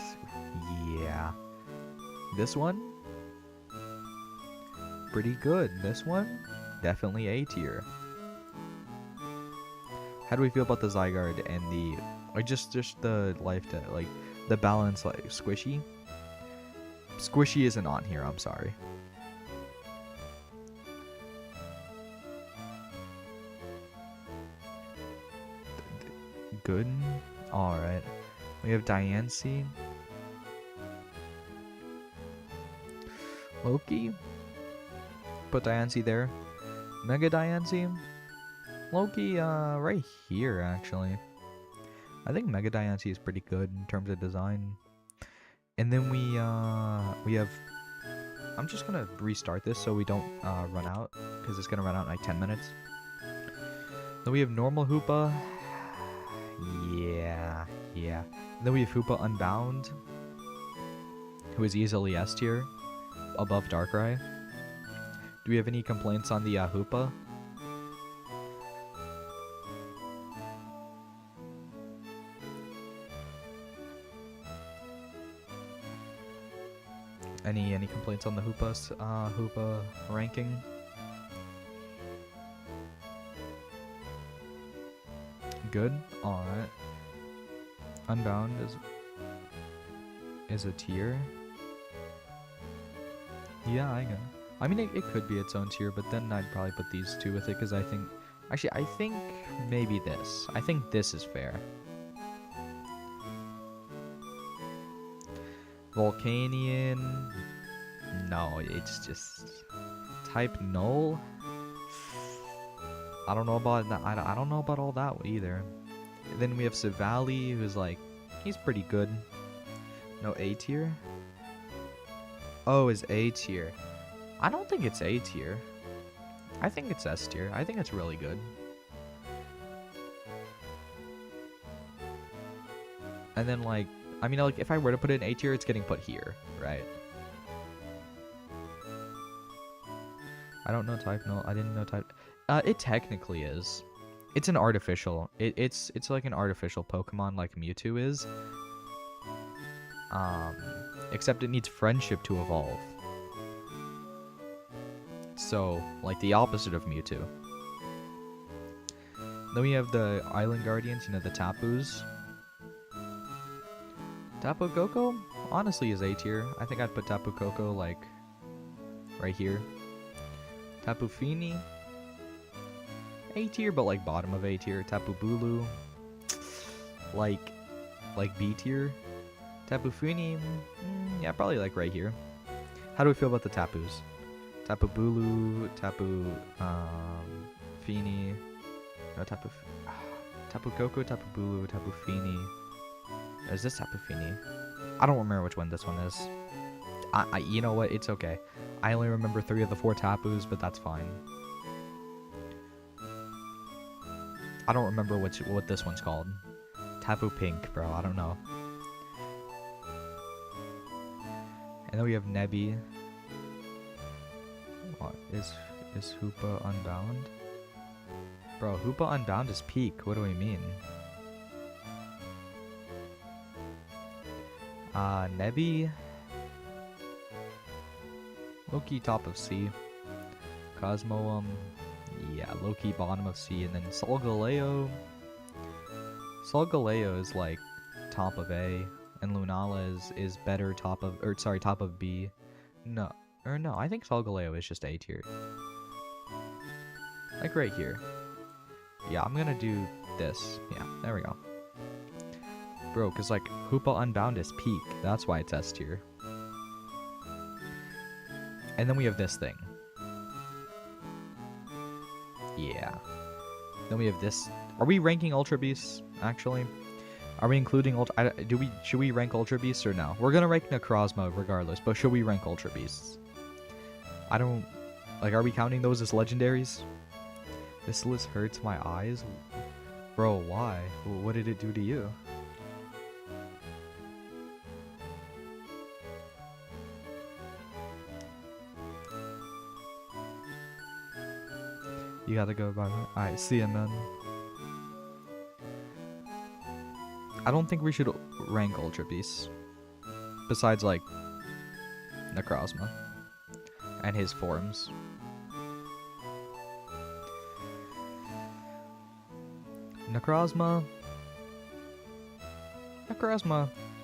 yeah. This one? Pretty good. This one? Definitely A tier. How do we feel about the Zygarde and the... like, just the life, like, the balance, like, Squishy? Squishy isn't on here, I'm sorry. Good. Alright. We have Diancie. Loki. Put Diancie there. Mega Diancie. Loki, right here, actually. I think Mega Diancie is pretty good in terms of design. And then we have... I'm just gonna restart this so we don't run out, because it's gonna run out in like 10 minutes. Then we have normal Hoopa. Yeah. And then we have Hoopa Unbound, who is easily S tier, above Darkrai. Do we have any complaints on the Hoopa? Any complaints on the Hoopa ranking? Good. Alright. Unbound is a tier. Yeah, I mean, it could be its own tier, but then I'd probably put these two with it because I think, actually, I think maybe this. I think this is fair. Volcanion. No, it's just type null. I don't know about that. I don't know about all that either. And then we have Savali, who's like, he's pretty good. No A tier. Oh, is A tier. I don't think it's A tier. I think it's S tier. I think it's really good. And then like, I mean, like if I were to put it in A tier, it's getting put here, right? I don't know type. No, I didn't know type. It technically is. It's an artificial. It's like an artificial Pokemon like Mewtwo is. Except it needs friendship to evolve. So, like the opposite of Mewtwo. Then we have the Island Guardians, you know, the Tapus. Tapu Koko, honestly, is A tier. I think I'd put Tapu Koko, like, right here. Tapu Fini, A tier, but like bottom of A tier. Tapu Bulu, like B tier. Tapu Fini, yeah, probably like right here. How do we feel about the Tapus? Tapu Bulu, Tapu Fini, no Tapu Koko, Tapu Bulu, Tapu Fini. Is this Tapu Fini? I don't remember which one this one is. You know what? It's okay. I only remember 3 of the 4 Tapus, but that's fine. I don't remember what this one's called. Tapu Pink, bro. I don't know. And then we have Nebby. What is Hoopa Unbound? Bro, Hoopa Unbound is peak. What do we mean? Nebby. Loki top of C. Cosmo, yeah, Loki bottom of C. And then Solgaleo. Solgaleo is like top of A. And Lunala is better top of B. No, I think Solgaleo is just A tier. Like right here. Yeah, I'm gonna do this. Yeah, there we go. Bro, because like Hoopa Unbound is peak. That's why it's S tier. And then we have this thing. Yeah. Then we have this. Are we ranking Ultra Beasts, actually? Are we including Ultra... should we rank Ultra Beasts or no? We're gonna rank Necrozma regardless, but should we rank Ultra Beasts? I don't... Like, are we counting those as legendaries? This list hurts my eyes? Bro, why? What did it do to you? You gotta go by that. Alright, see ya, man. I don't think we should rank Ultra Beasts. Besides, like, Necrozma. And his forms. Necrozma,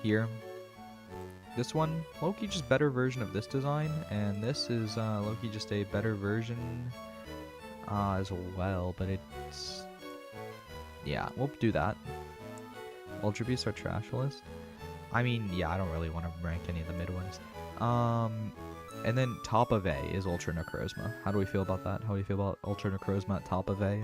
here. This one, Loki just better version of this design. And this is, Loki just a better version as well, but it's... Yeah, we'll do that. Ultra Beasts are trash list. I mean, yeah, I don't really want to rank any of the mid ones. And then top of A is Ultra Necrozma. How do we feel about that? How do we feel about Ultra Necrozma at top of A?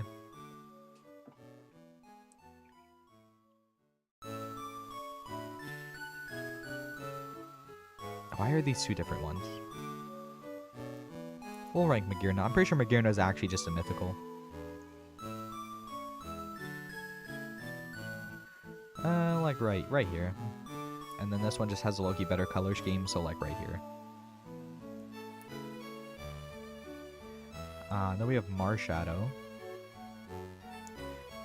Why are these two different ones? We'll rank Magearna. I'm pretty sure Magearna is actually just a mythical. Like right here. And then this one just has a Loki better color scheme, so like right here. Then we have Marshadow.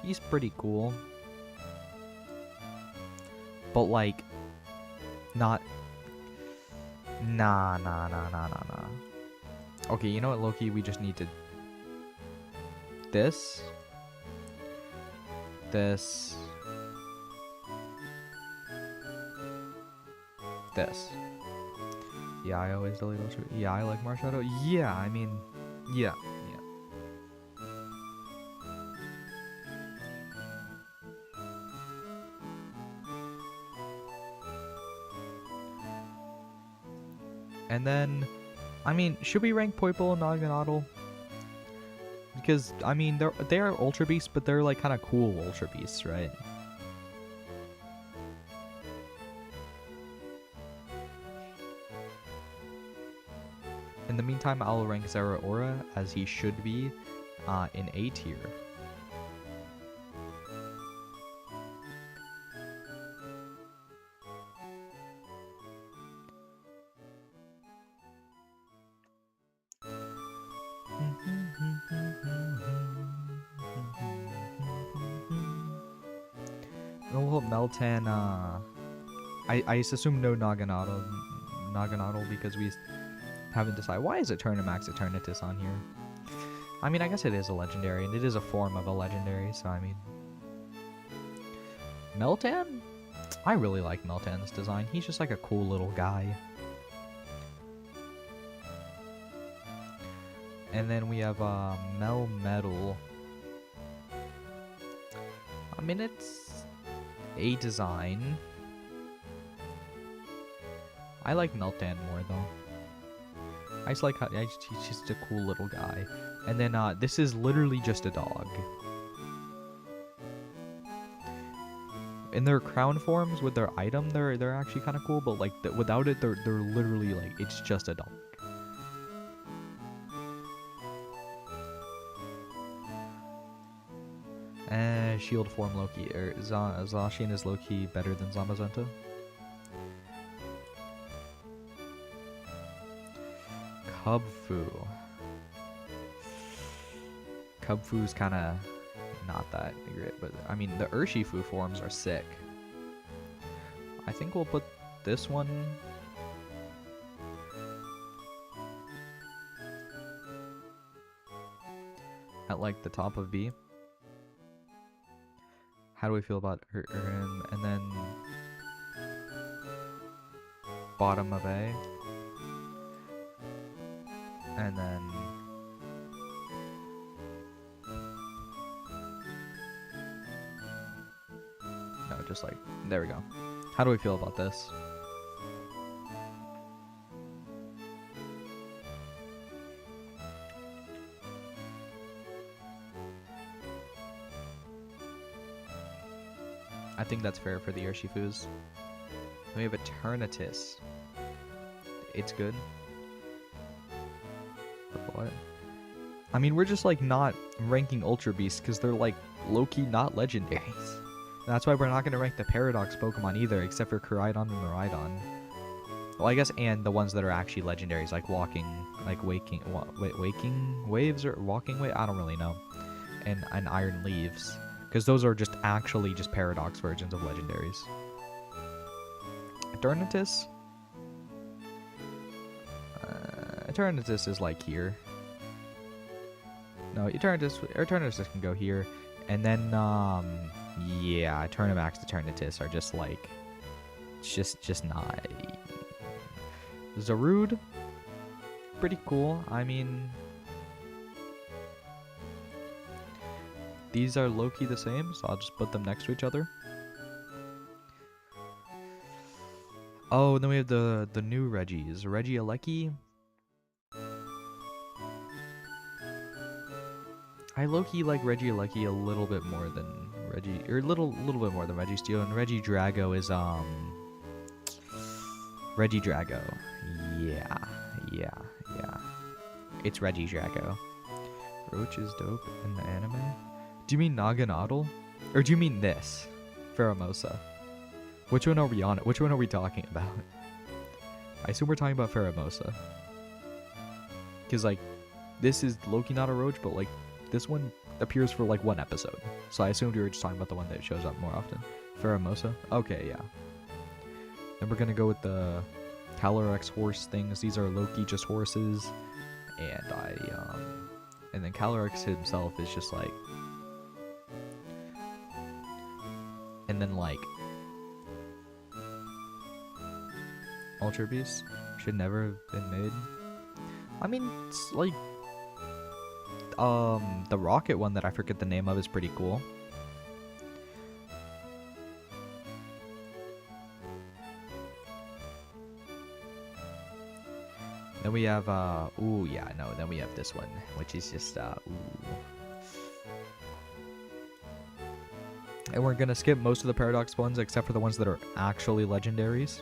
He's pretty cool. But like, not Nah, nah, nah, nah, nah, nah. Okay, you know what, Loki? We just need to... This. This. This. Yeah, I always delete Ultra... Yeah, I like Marshadow. Yeah, I mean... Yeah, yeah. And then... I mean, should we rank Poiple and Naganadel? Because, I mean, they're Ultra Beasts, but they're, like, kind of cool Ultra Beasts, right? In the meantime, I'll rank Zeraora, as he should be, in A tier. Well, Meltan, I assume no Naganadel because we haven't decided. Why is Eternamax Eternatus on here? I mean, I guess it is a legendary, and it is a form of a legendary, so I mean... Meltan? I really like Meltan's design. He's just like a cool little guy. And then we have Melmetal. I mean, it's a design. I like Meltan more though. I just like how he's just a cool little guy. And then this is literally just a dog. In their crown forms with their item, they're actually kind of cool, but like without it, they're literally like it's just a dog. Shield form Loki. Zacian is Loki better than Zamazenta? Cubfu. Cubfu's kind of not that great, but I mean the Urshifu forms are sick. I think we'll put this one at like the top of B. How do we feel about him? And then bottom of A. And then no, just like there we go. How do we feel about this? I think that's fair for the Urshifus. We have Eternatus. It's good. What? I mean, we're just like not ranking Ultra Beasts because they're like low-key not legendaries. That's why we're not going to rank the Paradox Pokemon either, except for Koraidon and Miraidon. Well, I guess, and the ones that are actually legendaries, like Waking Waves or Walking Wave. I don't really know. And Iron Leaves. Because those are just actually just Paradox versions of legendaries. Eternatus? Eternatus is like here. No, Eternatus can go here. And then, yeah, Eternamax, Eternatus are just like, it's just not. Zarude? Pretty cool. I mean, these are low-key the same, so I'll just put them next to each other. Oh, and then we have the new Reggies. Regieleki. I low-key like Regieleki a little bit more than a little bit more than Registeel, and Regidrago is Regidrago. Yeah. It's Regidrago. Roach is dope in the anime. Do you mean Naganadel? Or do you mean this? Pheromosa. Which one are we on? Which one are we talking about? I assume we're talking about Pheromosa. Because, like, this is Loki not a roach, but, like, this one appears for, like, one episode. So I assumed we were just talking about the one that shows up more often. Pheromosa? Okay, yeah. Then we're gonna go with the Calyrex horse things. These are Loki just horses, and and then Calyrex himself is just like, and then like Ultra Beast should never have been made. I mean, it's like the rocket one that I forget the name of is pretty cool. Then we have ooh, yeah, no, then we have this one, which is just ooh. And we're gonna skip most of the Paradox ones except for the ones that are actually legendaries.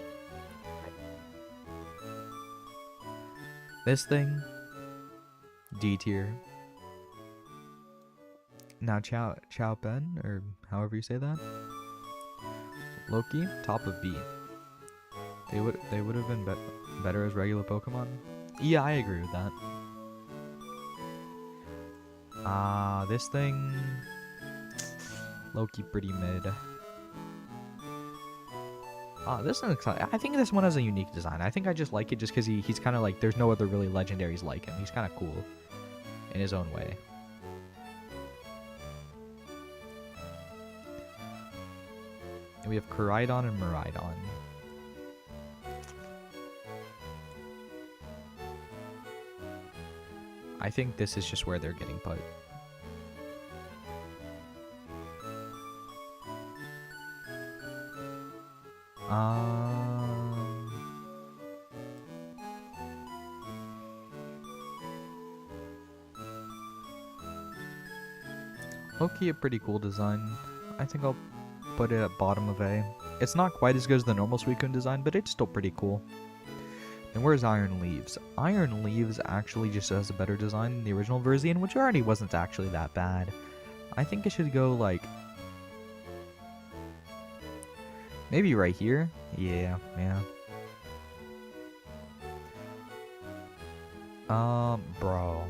This thing, D tier. Now Chow Ben, or however you say that. Loki, top of B. They would have been better as regular Pokemon. Yeah, I agree with that. This thing, Loki pretty mid. This one, I think this one has a unique design. I think I just like it just because he's kind of like, there's no other really legendaries like him. He's kind of cool in his own way. And we have Koraidon and Miraidon. I think this is just where they're getting put. Loki, a pretty cool design. I think I'll put it at bottom of A. It's not quite as good as the normal Suicune design, but it's still pretty cool. And where's Iron Leaves? Iron Leaves actually just has a better design than the original version, which already wasn't actually that bad. I think it should go like, maybe right here? Yeah. Bro.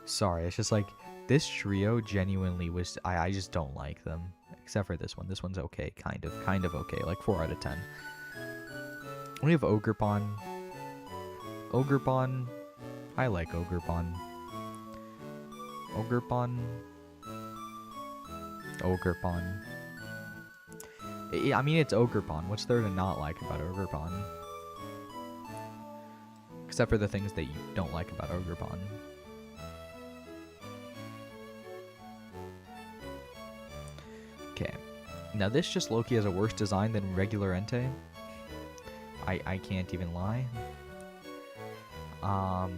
Sorry, it's just like, this trio genuinely was, I just don't like them. Except for this one. This one's okay, kind of okay, like 4 out of 10. We have Ogerpon. Ogerpon, I like Ogerpon. Ogerpon. I mean, it's Ogerpon. What's there to not like about Ogerpon? Except for the things that you don't like about Ogerpon. Okay. Now this just Loki has a worse design than regular Entei. I can't even lie. I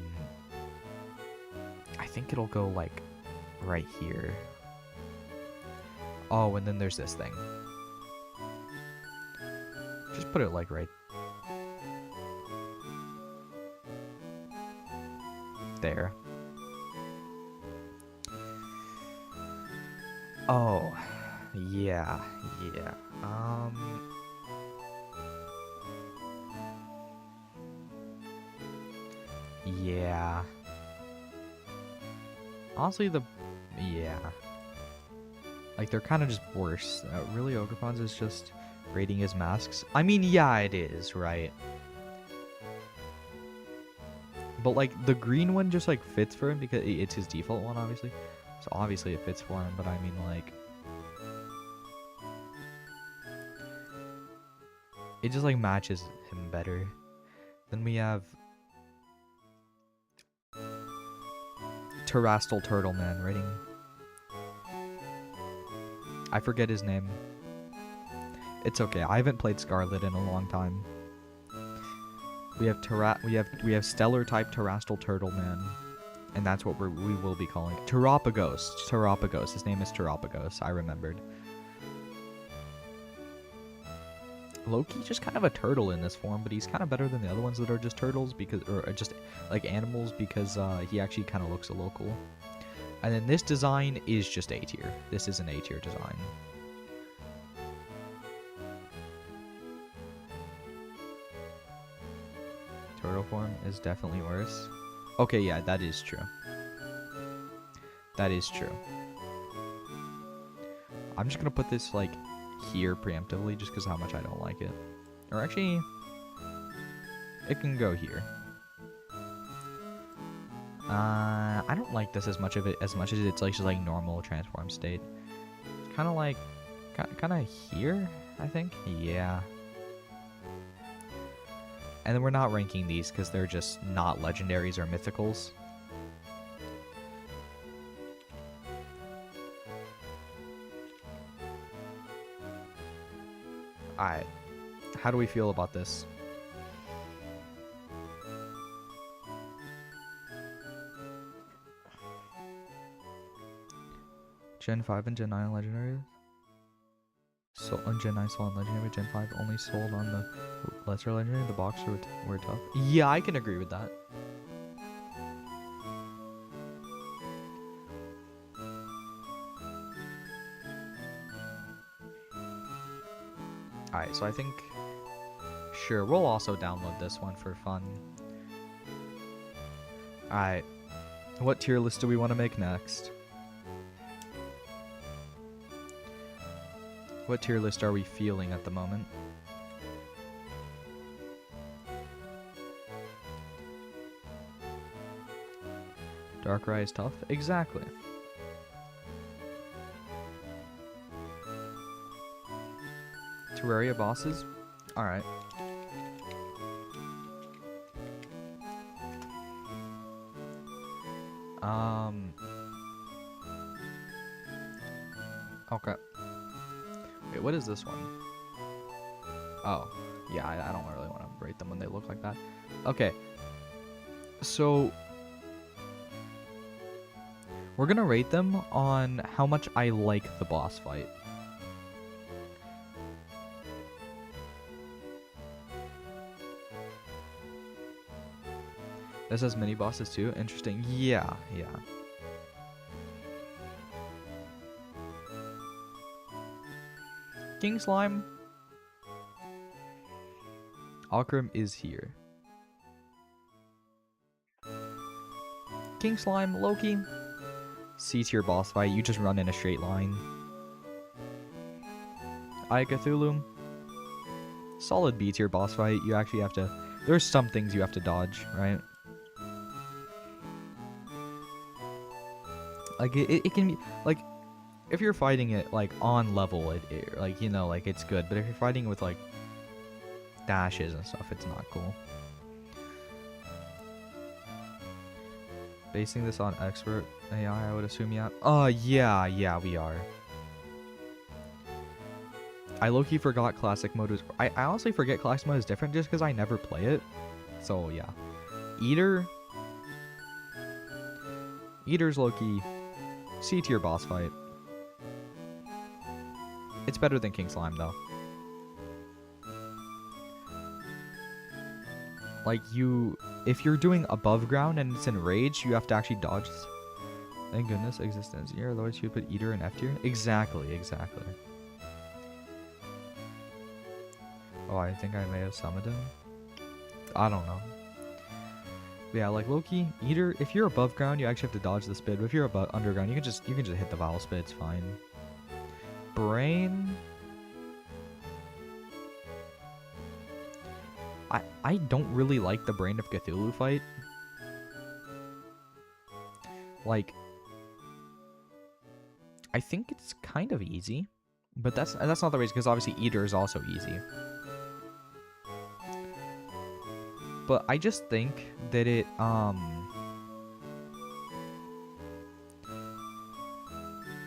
think it'll go like right here. Oh, and then there's this thing. Just put it like right there. Oh, yeah. Yeah. Honestly, yeah. Like, they're kind of just worse. Really, Ogerpon's is just rating his masks. I mean, yeah, it is, right? But, like, the green one just, like, fits for him because it's his default one, obviously. So, obviously, it fits for him, but I mean, like, it just, like, matches him better. Then we have Terastal Turtle Man rating. I forget his name. It's okay. I haven't played Scarlet in a long time. We have Stellar type Terastal Turtle Man, and that's what we will be calling it. Terapagos. His name is Terapagos. I remembered. Loki just kind of a turtle in this form, but he's kind of better than the other ones that are just turtles or just like animals because he actually kind of looks a local. And then this design is just A tier. This is an A tier design. Turtle form is definitely worse. Okay, yeah, that is true. I'm just gonna put this like here preemptively just because how much I don't like it. Or actually, it can go here. I don't like this as much as it's like just like normal transform state. It's kind of here, I think. Yeah. And then we're not ranking these because they're just not legendaries or mythicals. Alright. How do we feel about this? Gen 5 and Gen 9 legendaries? So on Gen 9 sold on legendary, Gen 5 only sold on the lesser legendary. The box were tough. Yeah, I can agree with that. Alright, so I think... Sure, we'll also download this one for fun. Alright. What tier list do we want to make next? What tier list are we feeling at the moment? Darkrai is tough? Exactly. Terraria bosses? Alright. Okay. Wait, what is this one? Oh, yeah, I don't really want to rate them when they look like that. Okay. So, we're gonna rate them on how much I like the boss fight. This has mini bosses too? Interesting. Yeah. King Slime. Alkrim is here. King Slime, Loki. C tier boss fight, you just run in a straight line. Cthulhu. Solid B tier boss fight, you actually have to... There's some things you have to dodge, right? Like, it can be... Like, if you're fighting it, like, on level, like, you know, like, it's good. But if you're fighting with, like, dashes and stuff, it's not cool. Basing this on expert AI, I would assume, yeah. Yeah, we are. I low-key forgot classic mode was... I honestly forget classic mode is different just because I never play it. So, yeah. Eater's low-key C tier boss fight. It's better than King Slime, though. Like, if you're doing above ground and it's in rage, you have to actually dodge. Thank goodness existence here, otherwise you'd put Eater in F tier. Exactly. Oh, I think I may have summoned him. I don't know. But yeah, like Loki, Eater, if you're above ground, you actually have to dodge the spit. But if you're above underground, you can just hit the Vile Spit, it's fine. Brain. I don't really like the Brain of Cthulhu fight. Like, I think it's kind of easy, but that's not the reason, because obviously Eater is also easy. But I just think that it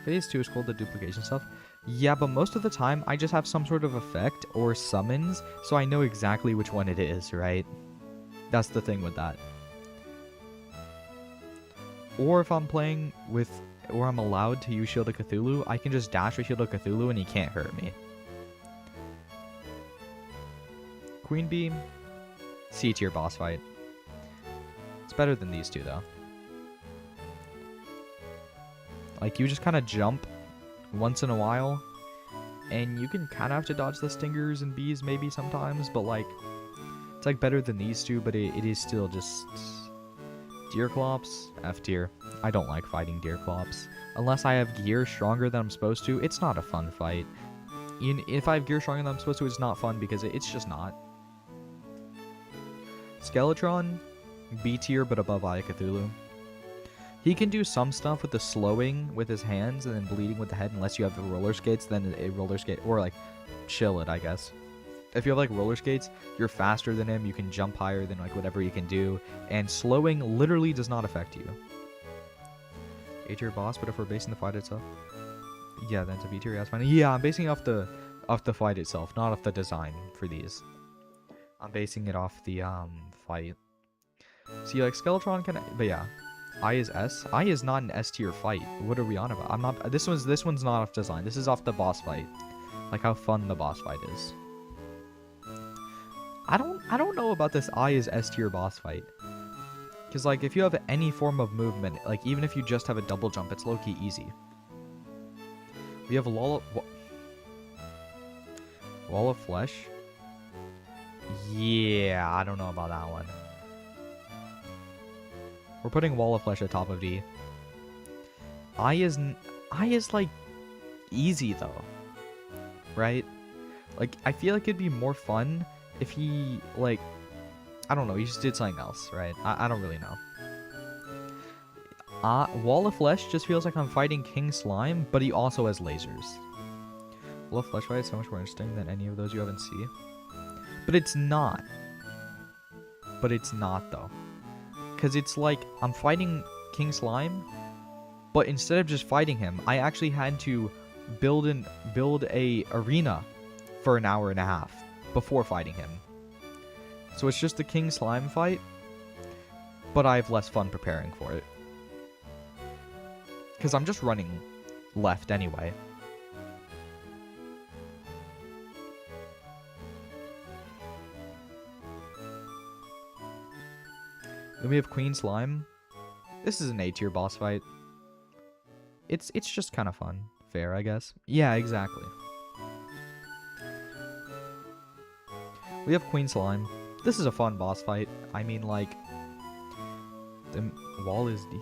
Phase 2 is called the duplication stuff. Yeah, but most of the time, I just have some sort of effect or summons, so I know exactly which one it is, right? That's the thing with that. Or if I'm playing with, or I'm allowed to use Shield of Cthulhu, I can just dash with Shield of Cthulhu and he can't hurt me. Queen Bee, C tier boss fight. It's better than these two, though. Like, you just kind of jump once in a while, and you can kind of have to dodge the stingers and bees maybe sometimes, but like, it's like better than these two, but it is still just... Deerclops, F tier. I don't like fighting Deerclops. Unless I have gear stronger than I'm supposed to, it's not a fun fight. If I have gear stronger than I'm supposed to, it's not fun because it's just not. Skeletron, B tier but above Eye of Cthulhu. He can do some stuff with the slowing with his hands and then bleeding with the head unless you have the roller skates, then a roller skate, or like chill it, I guess. If you have like roller skates, you're faster than him, you can jump higher than like whatever he can do, and slowing literally does not affect you. A tier boss, but if we're basing the fight itself, yeah, then it's a B tier. Yeah, that's fine. Yeah, I'm basing it off the fight itself, not off the design for these. I'm basing it off the fight. See, like Skeletron can, but yeah, I is S. I is not an S tier fight. What are we on about? I'm not. This one's not off design. This is off the boss fight, like how fun the boss fight is. I don't know about this I is S tier boss fight. Because, like, if you have any form of movement, like, even if you just have a double jump, it's low-key easy. We have Wall of Flesh. Yeah, I don't know about that one. We're putting Wall of Flesh at top of D. I is, like, easy, though. Right? Like, I feel like it'd be more fun if he, like... I don't know, he just did something else, right? I don't really know. Wall of Flesh just feels like I'm fighting King Slime, but he also has lasers. Wall of Flesh fight is so much more interesting than any of those you have in C. But it's not. But it's not, though. Because it's like, I'm fighting King Slime, but instead of just fighting him, I actually had to build a arena for an hour and a half before fighting him. So it's just the King Slime fight, but I have less fun preparing for it. Because I'm just running left anyway. Then we have Queen Slime. This is an A tier boss fight. It's just kind of fun. Fair, I guess. Yeah, exactly. We have Queen Slime. This is a fun boss fight. I mean, like, the wall is D.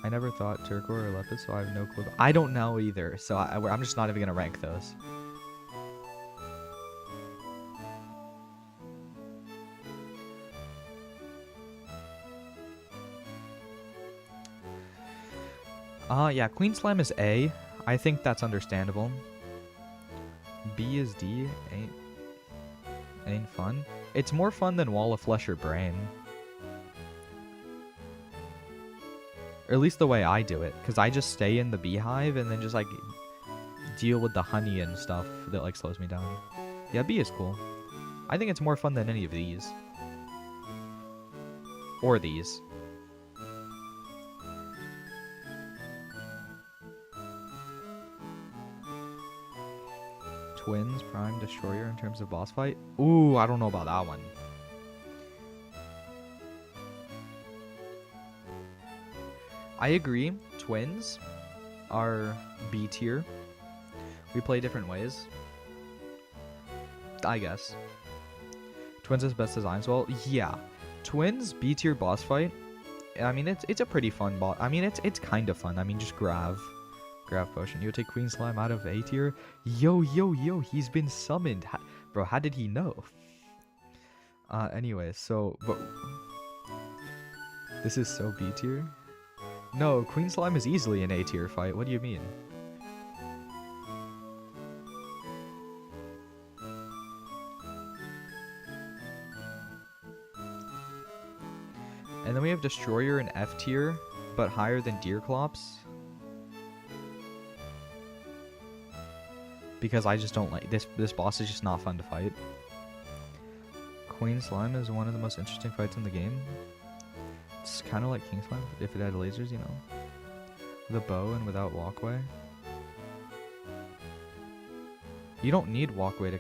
I never thought Turco or Lepus, so I have no clue. I don't know either, so I'm just not even going to rank those. Yeah, Queen Slime is A. I think that's understandable. B is D. Ain't fun. It's more fun than Wall of Flesh or Brain. Or at least the way I do it. Because I just stay in the beehive and then just, like, deal with the honey and stuff that, like, slows me down. Yeah, B is cool. I think it's more fun than any of these. Or these. Twins, Prime, Destroyer in terms of boss fight? Ooh, I don't know about that one. I agree. Twins are B tier. We play different ways. I guess. Twins is best design as well. Yeah. Twins, B tier boss fight. I mean, it's a pretty fun boss. I mean, it's kind of fun. I mean, just Grav potion. You would take Queen Slime out of A tier? Yo, he's been summoned. Bro, how did he know? Anyway, so, but this is so B tier? No, Queen Slime is easily an A tier fight. What do you mean? And then we have Destroyer in F tier, but higher than Deerclops. Because I just don't like this boss is just not fun to fight. Queen Slime is one of the most interesting fights in the game. It's kind of like King Slime if it had lasers, you know. With a bow and without walkway. You don't need walkway to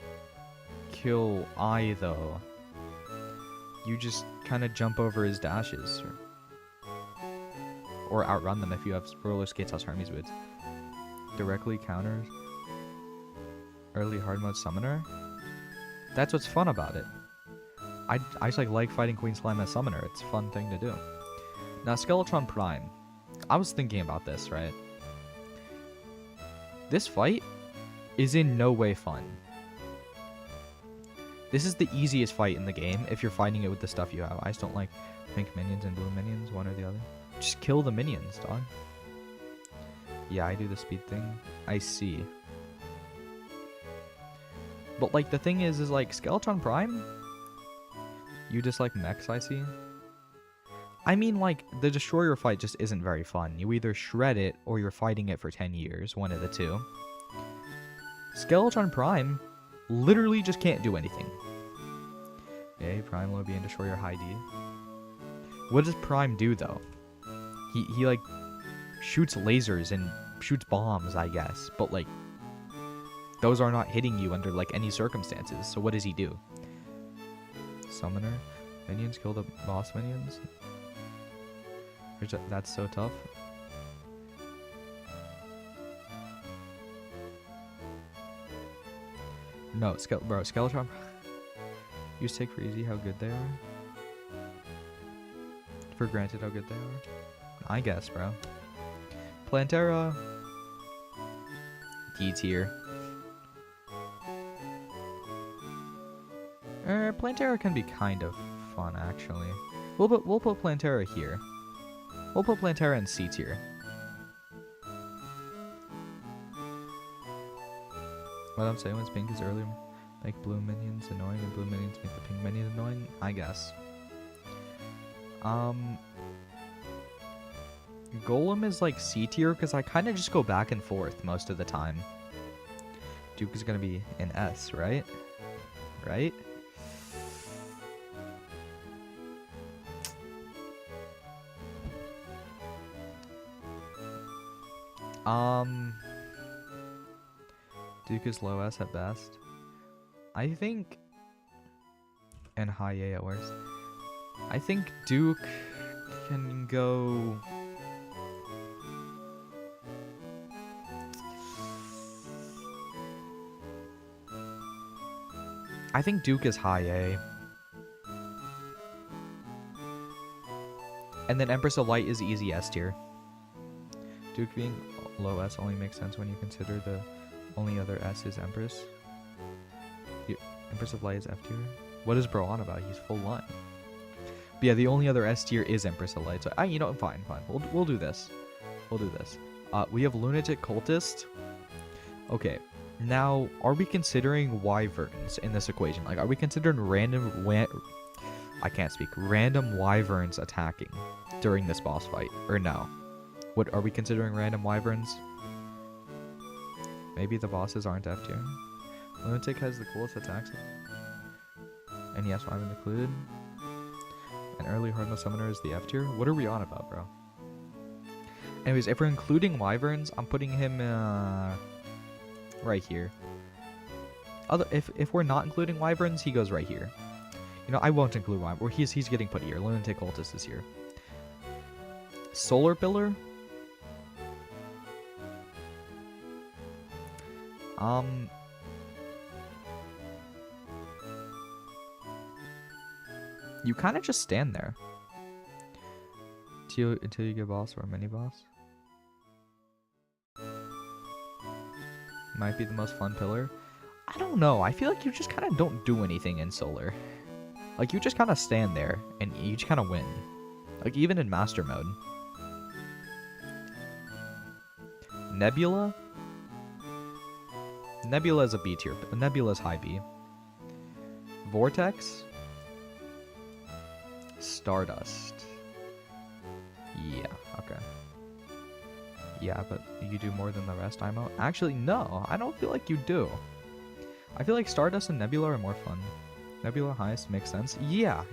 kill I though. You just kind of jump over his dashes. Or outrun them if you have roller skates as Hermes boots. Directly counters. Early hard mode summoner? That's what's fun about it. I just like fighting Queen Slime as summoner. It's a fun thing to do. Now Skeletron Prime. I was thinking about this, right? This fight is in no way fun. This is the easiest fight in the game if you're fighting it with the stuff you have. I just don't like pink minions and blue minions, one or the other. Just kill the minions, dog. Yeah, I do the speed thing. I see. But, like, the thing is like, Skeletron Prime? You dislike mechs, I see? I mean, like, the Destroyer fight just isn't very fun. You either shred it, or you're fighting it for 10 years. One of the two. Skeletron Prime literally just can't do anything. A, Prime, low B, and Destroyer high D. What does Prime do, though? He like, shoots lasers and shoots bombs, I guess. But, like, those are not hitting you under, like, any circumstances. So what does he do? Summoner. Minions kill the boss minions. That's so tough. No, bro, Skeletron. You take for easy how good they are. For granted how good they are. I guess, bro. Plantera. D tier. Plantera can be kind of fun, actually. We'll put Plantera here. We'll put Plantera in C tier. What I'm saying was pink is early. Make blue minions annoying and blue minions make the pink minion annoying? I guess. Golem is like C tier because I kind of just go back and forth most of the time. Duke is going to be in S, right? Right? Duke is low S at best. I think... And high A at worst. I think Duke can go... I think Duke is high A. And then Empress of Light is easy S tier. Duke being low S only makes sense when you consider the only other S is Empress. Empress of Light is F tier. What is bro on about? He's full line. But yeah, the only other S tier is Empress of Light. So, you know, fine. We'll do this. We'll do this. We have Lunatic Cultist. Okay. Now, are we considering wyverns in this equation? Like, are we considering random wyverns attacking during this boss fight? Or no? What, are we considering random wyverns? Maybe the bosses aren't F tier. Lunatic has the coolest attacks. And yes, wyvern included. An early Hardness Summoner is the F tier. What are we on about, bro? Anyways, if we're including wyverns, I'm putting him right here. If we're not including wyverns, he goes right here. You know, I won't include wyverns. He's getting put here. Lunatic Cultist is here. Solar Pillar. You kind of just stand there until you get boss or a mini boss. Might be the most fun pillar. I don't know. I feel like you just kind of don't do anything in Solar. Like, you just kind of stand there and you just kind of win. Like, even in Master Mode. Nebula? Nebula is a B tier. Nebula is high B. Vortex? Stardust. Yeah, okay. Yeah, but you do more than the rest, IMO? Actually, no. I don't feel like you do. I feel like Stardust and Nebula are more fun. Nebula highest makes sense. Yeah.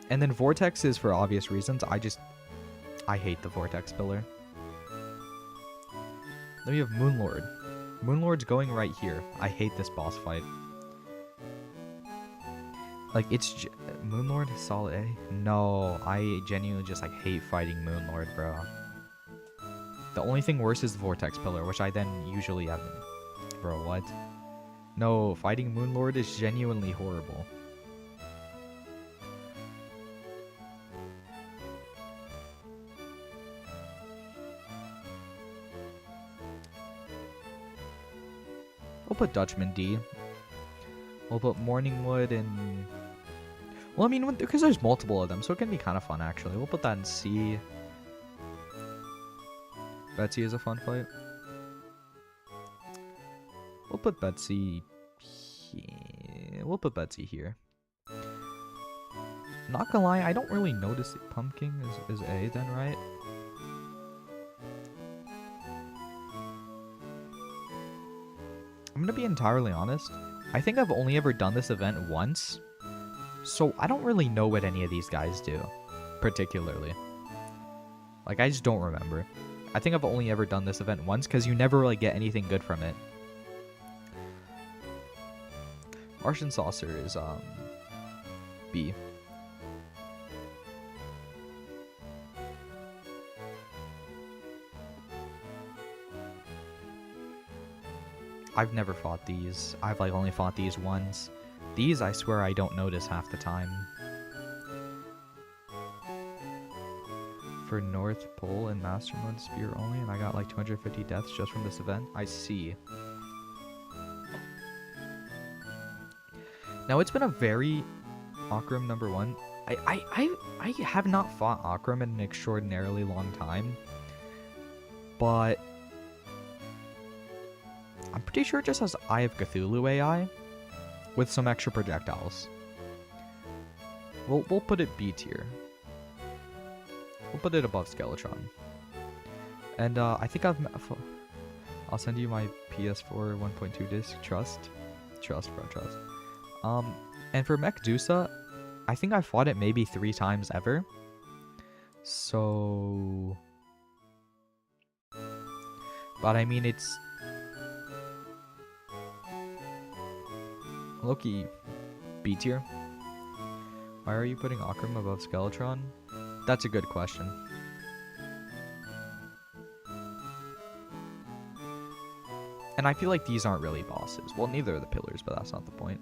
And then Vortex is for obvious reasons. I hate the Vortex pillar. Then we have Moonlord. Moonlord's going right here. I hate this boss fight. Like, it's... Moonlord is solid A? No, I genuinely just, like, hate fighting Moonlord, bro. The only thing worse is the Vortex Pillar, which I then usually have... Bro, what? No, fighting Moonlord is genuinely horrible. We'll put Dutchman D. We'll put Morningwood in... Well, I mean, because there's multiple of them, so it can be kind of fun, actually. We'll put that in C. Betsy is a fun fight. We'll put Betsy here. We'll put Betsy here. Not gonna lie, I don't really notice it. Pumpkin is A then, right? I'm gonna be entirely honest. I think I've only ever done this event once. So I don't really know what any of these guys do, particularly. Like, I just don't remember. I think I've only ever done this event once because you never really get anything good from it. Martian Saucer is, B. I've never fought these. I've, like, only fought these once. These, I swear, I don't notice half the time. For North Pole and Master Mode Spear only, and I got, like, 250 deaths just from this event? I see. Now, it's been a very... Akram #1. I have not fought Akram in an extraordinarily long time. But... I'm pretty sure it just has Eye of Cthulhu AI. With some extra projectiles. We'll put it B tier. We'll put it above Skeletron. And, I think I'll send you my PS4 1.2 disc. Trust. Trust, bro, trust. And for Mechdusa, I think I fought it maybe 3 times ever. So... But I mean, it's... Loki, B tier. Why are you putting Akram above Skeletron? That's a good question. And I feel like these aren't really bosses. Well, neither are the pillars, but that's not the point.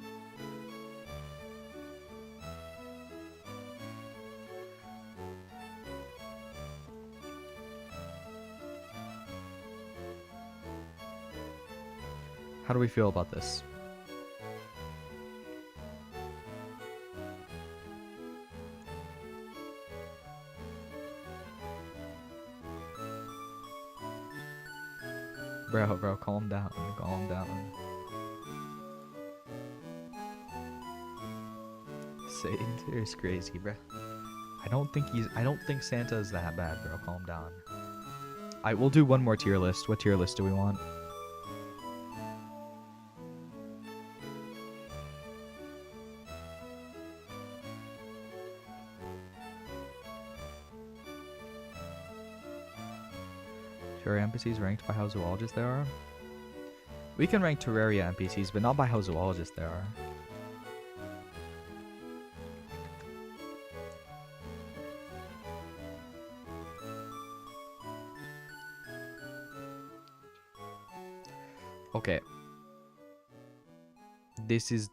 How do we feel about this? Bro, calm down, calm down. Satan is crazy, bro. I don't think Santa is that bad, bro. Calm down. We'll do one more tier list. What tier list do we want? Terraria NPCs ranked by how zoologists they are? We can rank Terraria NPCs, but not by how zoologists they are. Okay. This is...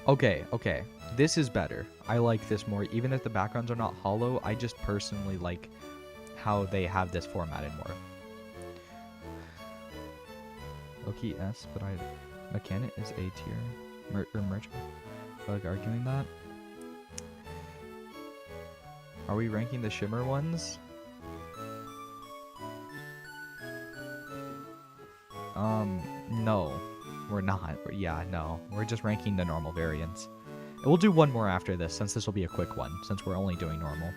Okay. This is better. I like this more. Even if the backgrounds are not hollow, I just personally like how they have this formatted more. Loki S, but Mechanic is A tier. Merch. I like arguing that. Are we ranking the Shimmer ones? No. We're not. No. We're just ranking the normal variants. And we'll do one more after this, since this will be a quick one, since we're only doing normal.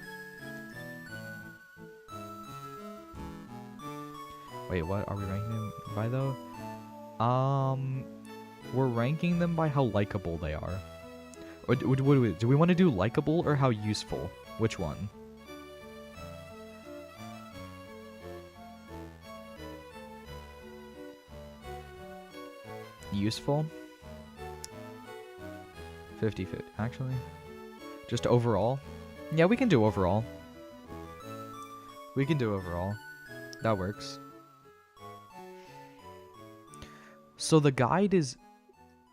Wait, what are we ranking them by, though? We're ranking them by how likable they are. Or do we want to do likable or how useful? Which one? Useful? 50-50, actually. Just overall? Yeah, we can do overall. We can do overall. That works. So the guide is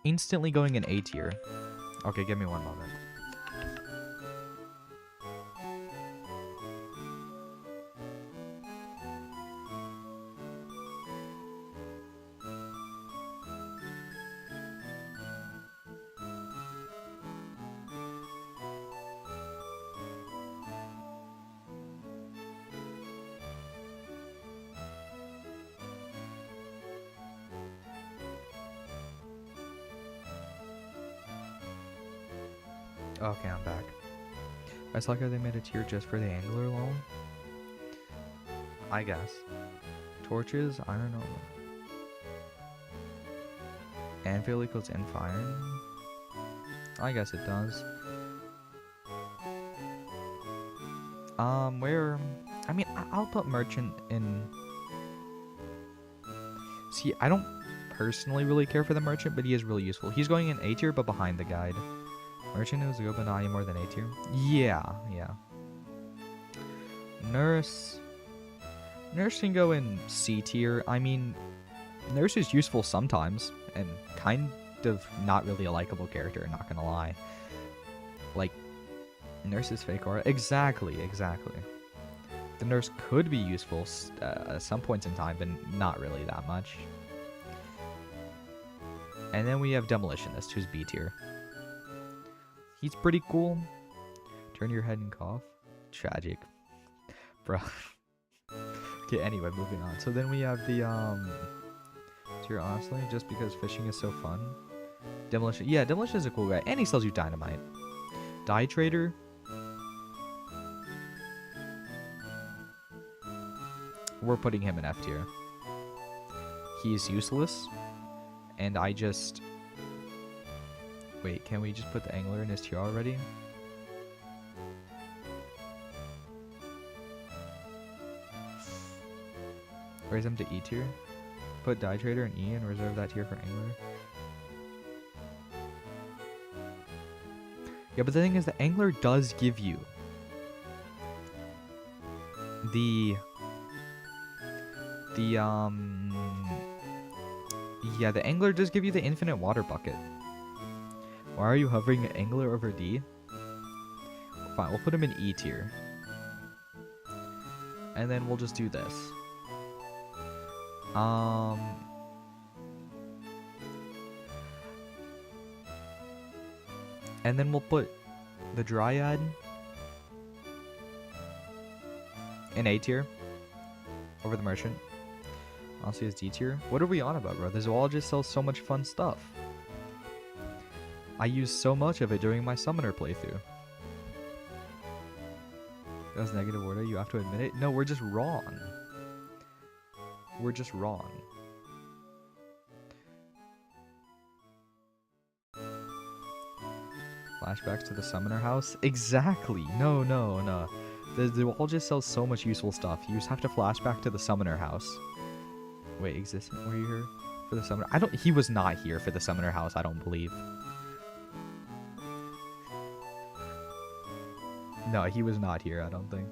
instantly going in A tier. Okay, give me one moment. Okay, I'm back. I saw how they made a tier just for the angler lol. I guess. Torches? I don't know. Anvil equals in fire? I guess it does. Where... I mean, I'll put merchant in... See, I don't personally really care for the merchant, but he is really useful. He's going in A tier, but behind the guide. Merchant is good, but not any more than A tier. Yeah. Nurse. Nurse can go in C tier. I mean, Nurse is useful sometimes, and kind of not really a likable character, not gonna lie. Like, Nurse is fake aura. Exactly. The Nurse could be useful at some points in time, but not really that much. And then we have Demolitionist, who's B tier. He's pretty cool. Turn your head and cough. Tragic. Bro. Okay, anyway, moving on. So then we have the, tier, honestly, just because fishing is so fun. Demolition. Yeah, Demolition is a cool guy. And he sells you dynamite. Die Trader. We're putting him in F tier. He is useless. And I just... Wait, can we just put the angler in his tier already? Raise him to E tier. Put Die Trader in E and reserve that tier for angler. Yeah, but the thing is, the angler does give you yeah, the angler does give you the infinite water bucket. Why are you hovering angler over D? Fine, we'll put him in E tier. And then we'll just do this. And then we'll put the Dryad in A tier over the Merchant. Honestly, it's D tier. What are we on about, bro? The Zoologist sells so much fun stuff. I used so much of it during my Summoner playthrough. That was negative order. You have to admit it. No, we're just wrong. We're just wrong. Flashbacks to the Summoner House? Exactly. No. The Zoologist sells so much useful stuff. You just have to flashback to the Summoner House. Wait, existent? Were you here for the Summoner? He was not here for the Summoner House, I don't believe. No, he was not here, I don't think.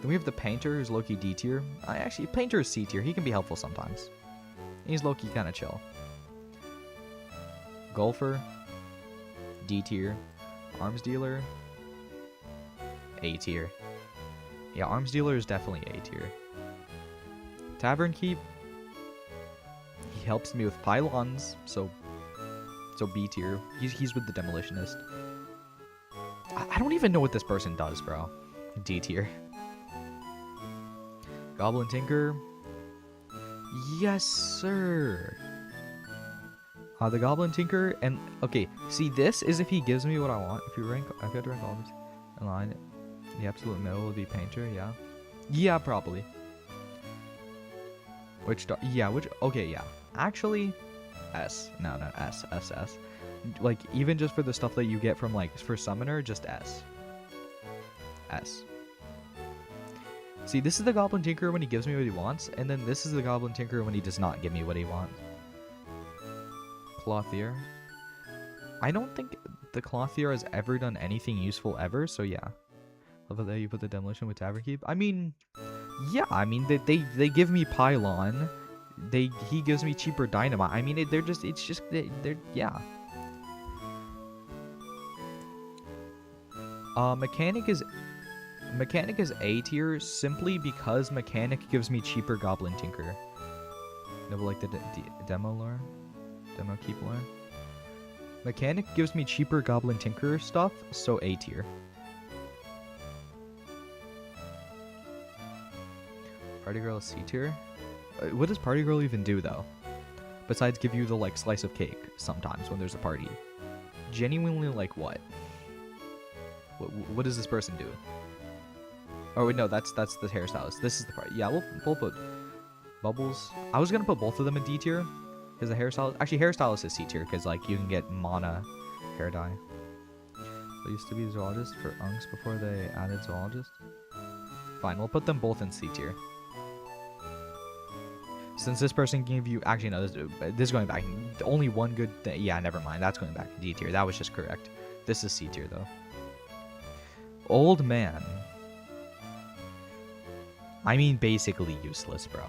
Then we have the Painter, who's low-key D tier. Actually, Painter is C tier. He can be helpful sometimes. He's low-key kind of chill. Golfer, D tier. Arms Dealer, A tier. Yeah, Arms Dealer is definitely A tier. Tavern Keep, he helps me with pylons, so B tier. He's with the Demolitionist. I don't even know what this person does, bro. D tier. Goblin Tinker. Yes, sir. The Goblin Tinker, and okay, see, this is if he gives me what I want. If you had to rank all this in line, the absolute middle would be Painter, yeah. Yeah, probably. Okay, yeah. Actually, S. No, S. Like, even just for the stuff that you get from, like, for Summoner, just S. See, this is the Goblin Tinker when he gives me what he wants, and then this is the Goblin Tinker when he does not give me what he wants. Clothier. I don't think the Clothier has ever done anything useful ever, so yeah. Love that you put the demolition with tavern keep. I mean, yeah. I mean, they give me pylon. He gives me cheaper dynamite. I mean, it's just they're yeah. Mechanic is A tier simply because mechanic gives me cheaper goblin tinker. Never like the demo lore, demo keep lore. Mechanic gives me cheaper goblin tinker stuff, so A tier. Party girl is C tier. What does party girl even do though? Besides give you the like slice of cake sometimes when there's a party. Genuinely like what? What does this person do? Oh wait, no, that's the hairstylist. This is the part. Yeah, we'll put Bubbles. I was gonna put both of them in D tier because the hairstylist. Actually, hairstylist is C tier because like you can get mana hair dye. They used to be zoologist for unks before they added zoologist. Fine, we'll put them both in C tier. Since this person gave you, actually no, this is going back. Only one good thing. Yeah, never mind. That's going back to D tier. That was just correct. This is C tier though. Old man. I mean, basically useless, bro.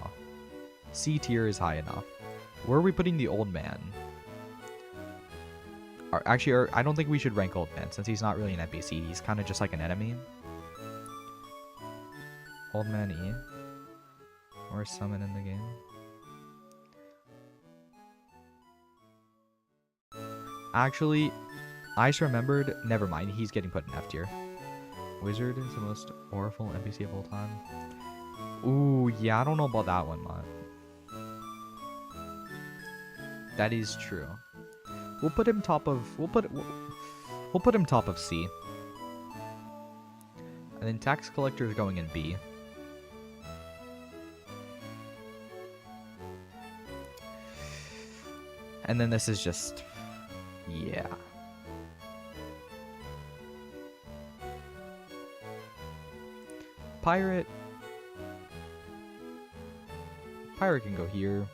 C tier is high enough. Where are we putting the old man? Actually, I don't think we should rank old man since he's not really an NPC. He's kind of just like an enemy. Old man E. Or summon in the game. Actually, I just remembered. Never mind. He's getting put in F tier. Wizard is the most powerful NPC of all time. Ooh, yeah, I don't know about that one, man. That is true. We'll put him top of. We'll put him top of C. And then tax collector is going in B. And then this is just, yeah. Pirate can go here.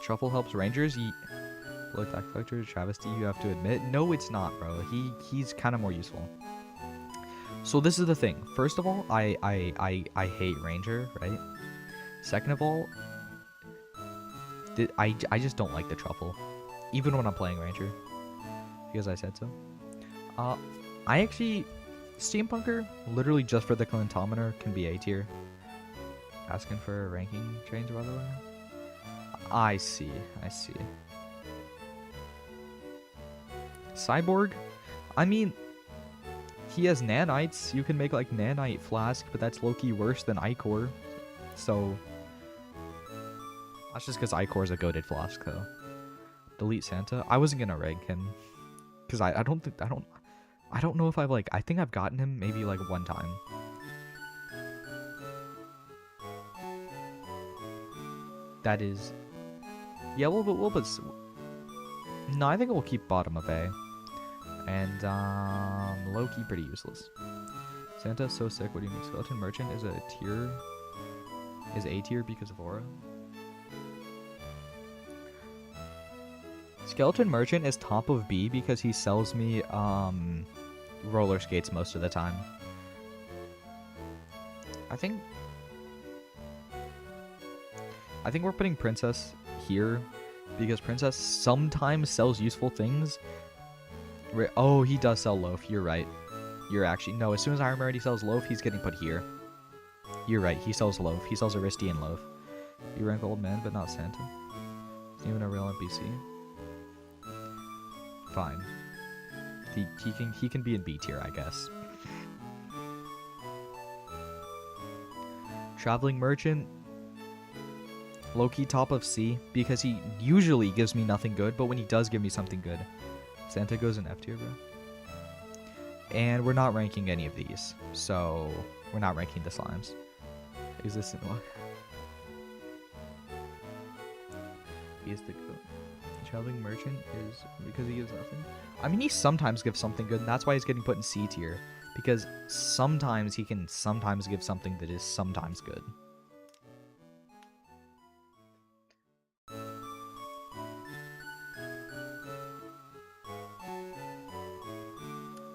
Truffle helps rangers. Low tax collector, travesty, you have to admit. No, it's not, bro. He's kind of more useful. So this is the thing. First of all, I hate ranger, right? Second of all, I just don't like the truffle, even when I'm playing ranger, because I said so. I actually, steampunker, literally just for the clintometer, can be A tier. Asking for a ranking change, by the way. I see. Cyborg, I mean, he has nanites. You can make like nanite flask, but that's low-key worse than ichor. So that's just because ichor is a goated flask, though. Delete Santa. I wasn't gonna rank him because I don't know if I've like, I think I've gotten him maybe like one time. That is, yeah, we'll put, no, I think we'll keep bottom of A. And, low-key pretty useless. Santa's so sick, what do you mean? Skeleton Merchant is A tier because of aura. Skeleton Merchant is top of B because he sells me, roller skates most of the time. I think we're putting Princess here because Princess sometimes sells useful things. Oh, he does sell loaf. You're right. You're actually, no, as soon as Iron already sells loaf, he's getting put here. You're right. He sells loaf. He sells Aristian loaf. You rank old man, but not Santa. He's even a real NPC. Fine. He can be in B tier, I guess. Traveling Merchant. Low-key top of C, because he usually gives me nothing good, but when he does give me something good. Santa goes in F tier, bro. And we're not ranking any of these, so we're not ranking the slimes. Is this in what? He is the goat. Traveling Merchant is because he gives nothing. I mean, he sometimes gives something good, and that's why he's getting put in C tier. Because sometimes he can sometimes give something that is sometimes good.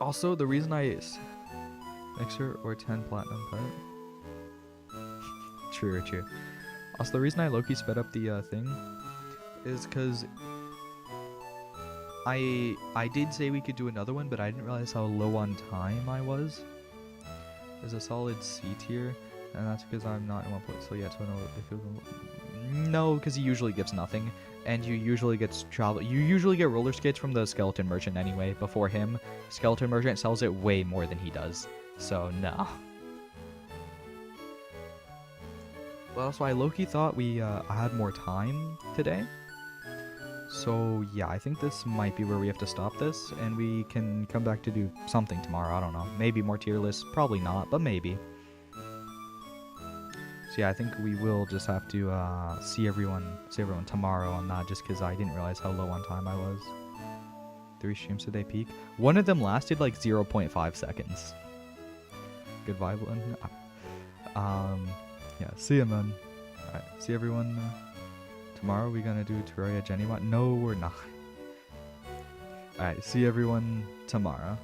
Also, the reason mixer or 10 platinum pet. True. Also, the reason I low-key sped up the thing is because I did say we could do another one, but I didn't realize how low on time I was. There's a solid C tier, and that's because I'm not in one place. So yeah, so no, because he usually gives nothing, and you usually get roller skates from the skeleton merchant anyway. Before him, skeleton merchant sells it way more than he does. So no. Well, so I low-key thought we had more time today. So yeah, I think this might be where we have to stop this, and we can come back to do something tomorrow. I don't know. Maybe more tier lists. Probably not, but maybe. So yeah, I think we will just have to see everyone tomorrow on that, just because I didn't realize how low on time I was. 3 streams a day peak. One of them lasted like 0.5 seconds. Good vibe one. Yeah, see ya, man. Alright, see everyone. Tomorrow we're gonna do Terraria Jenny. No, we're not. Alright, see everyone tomorrow.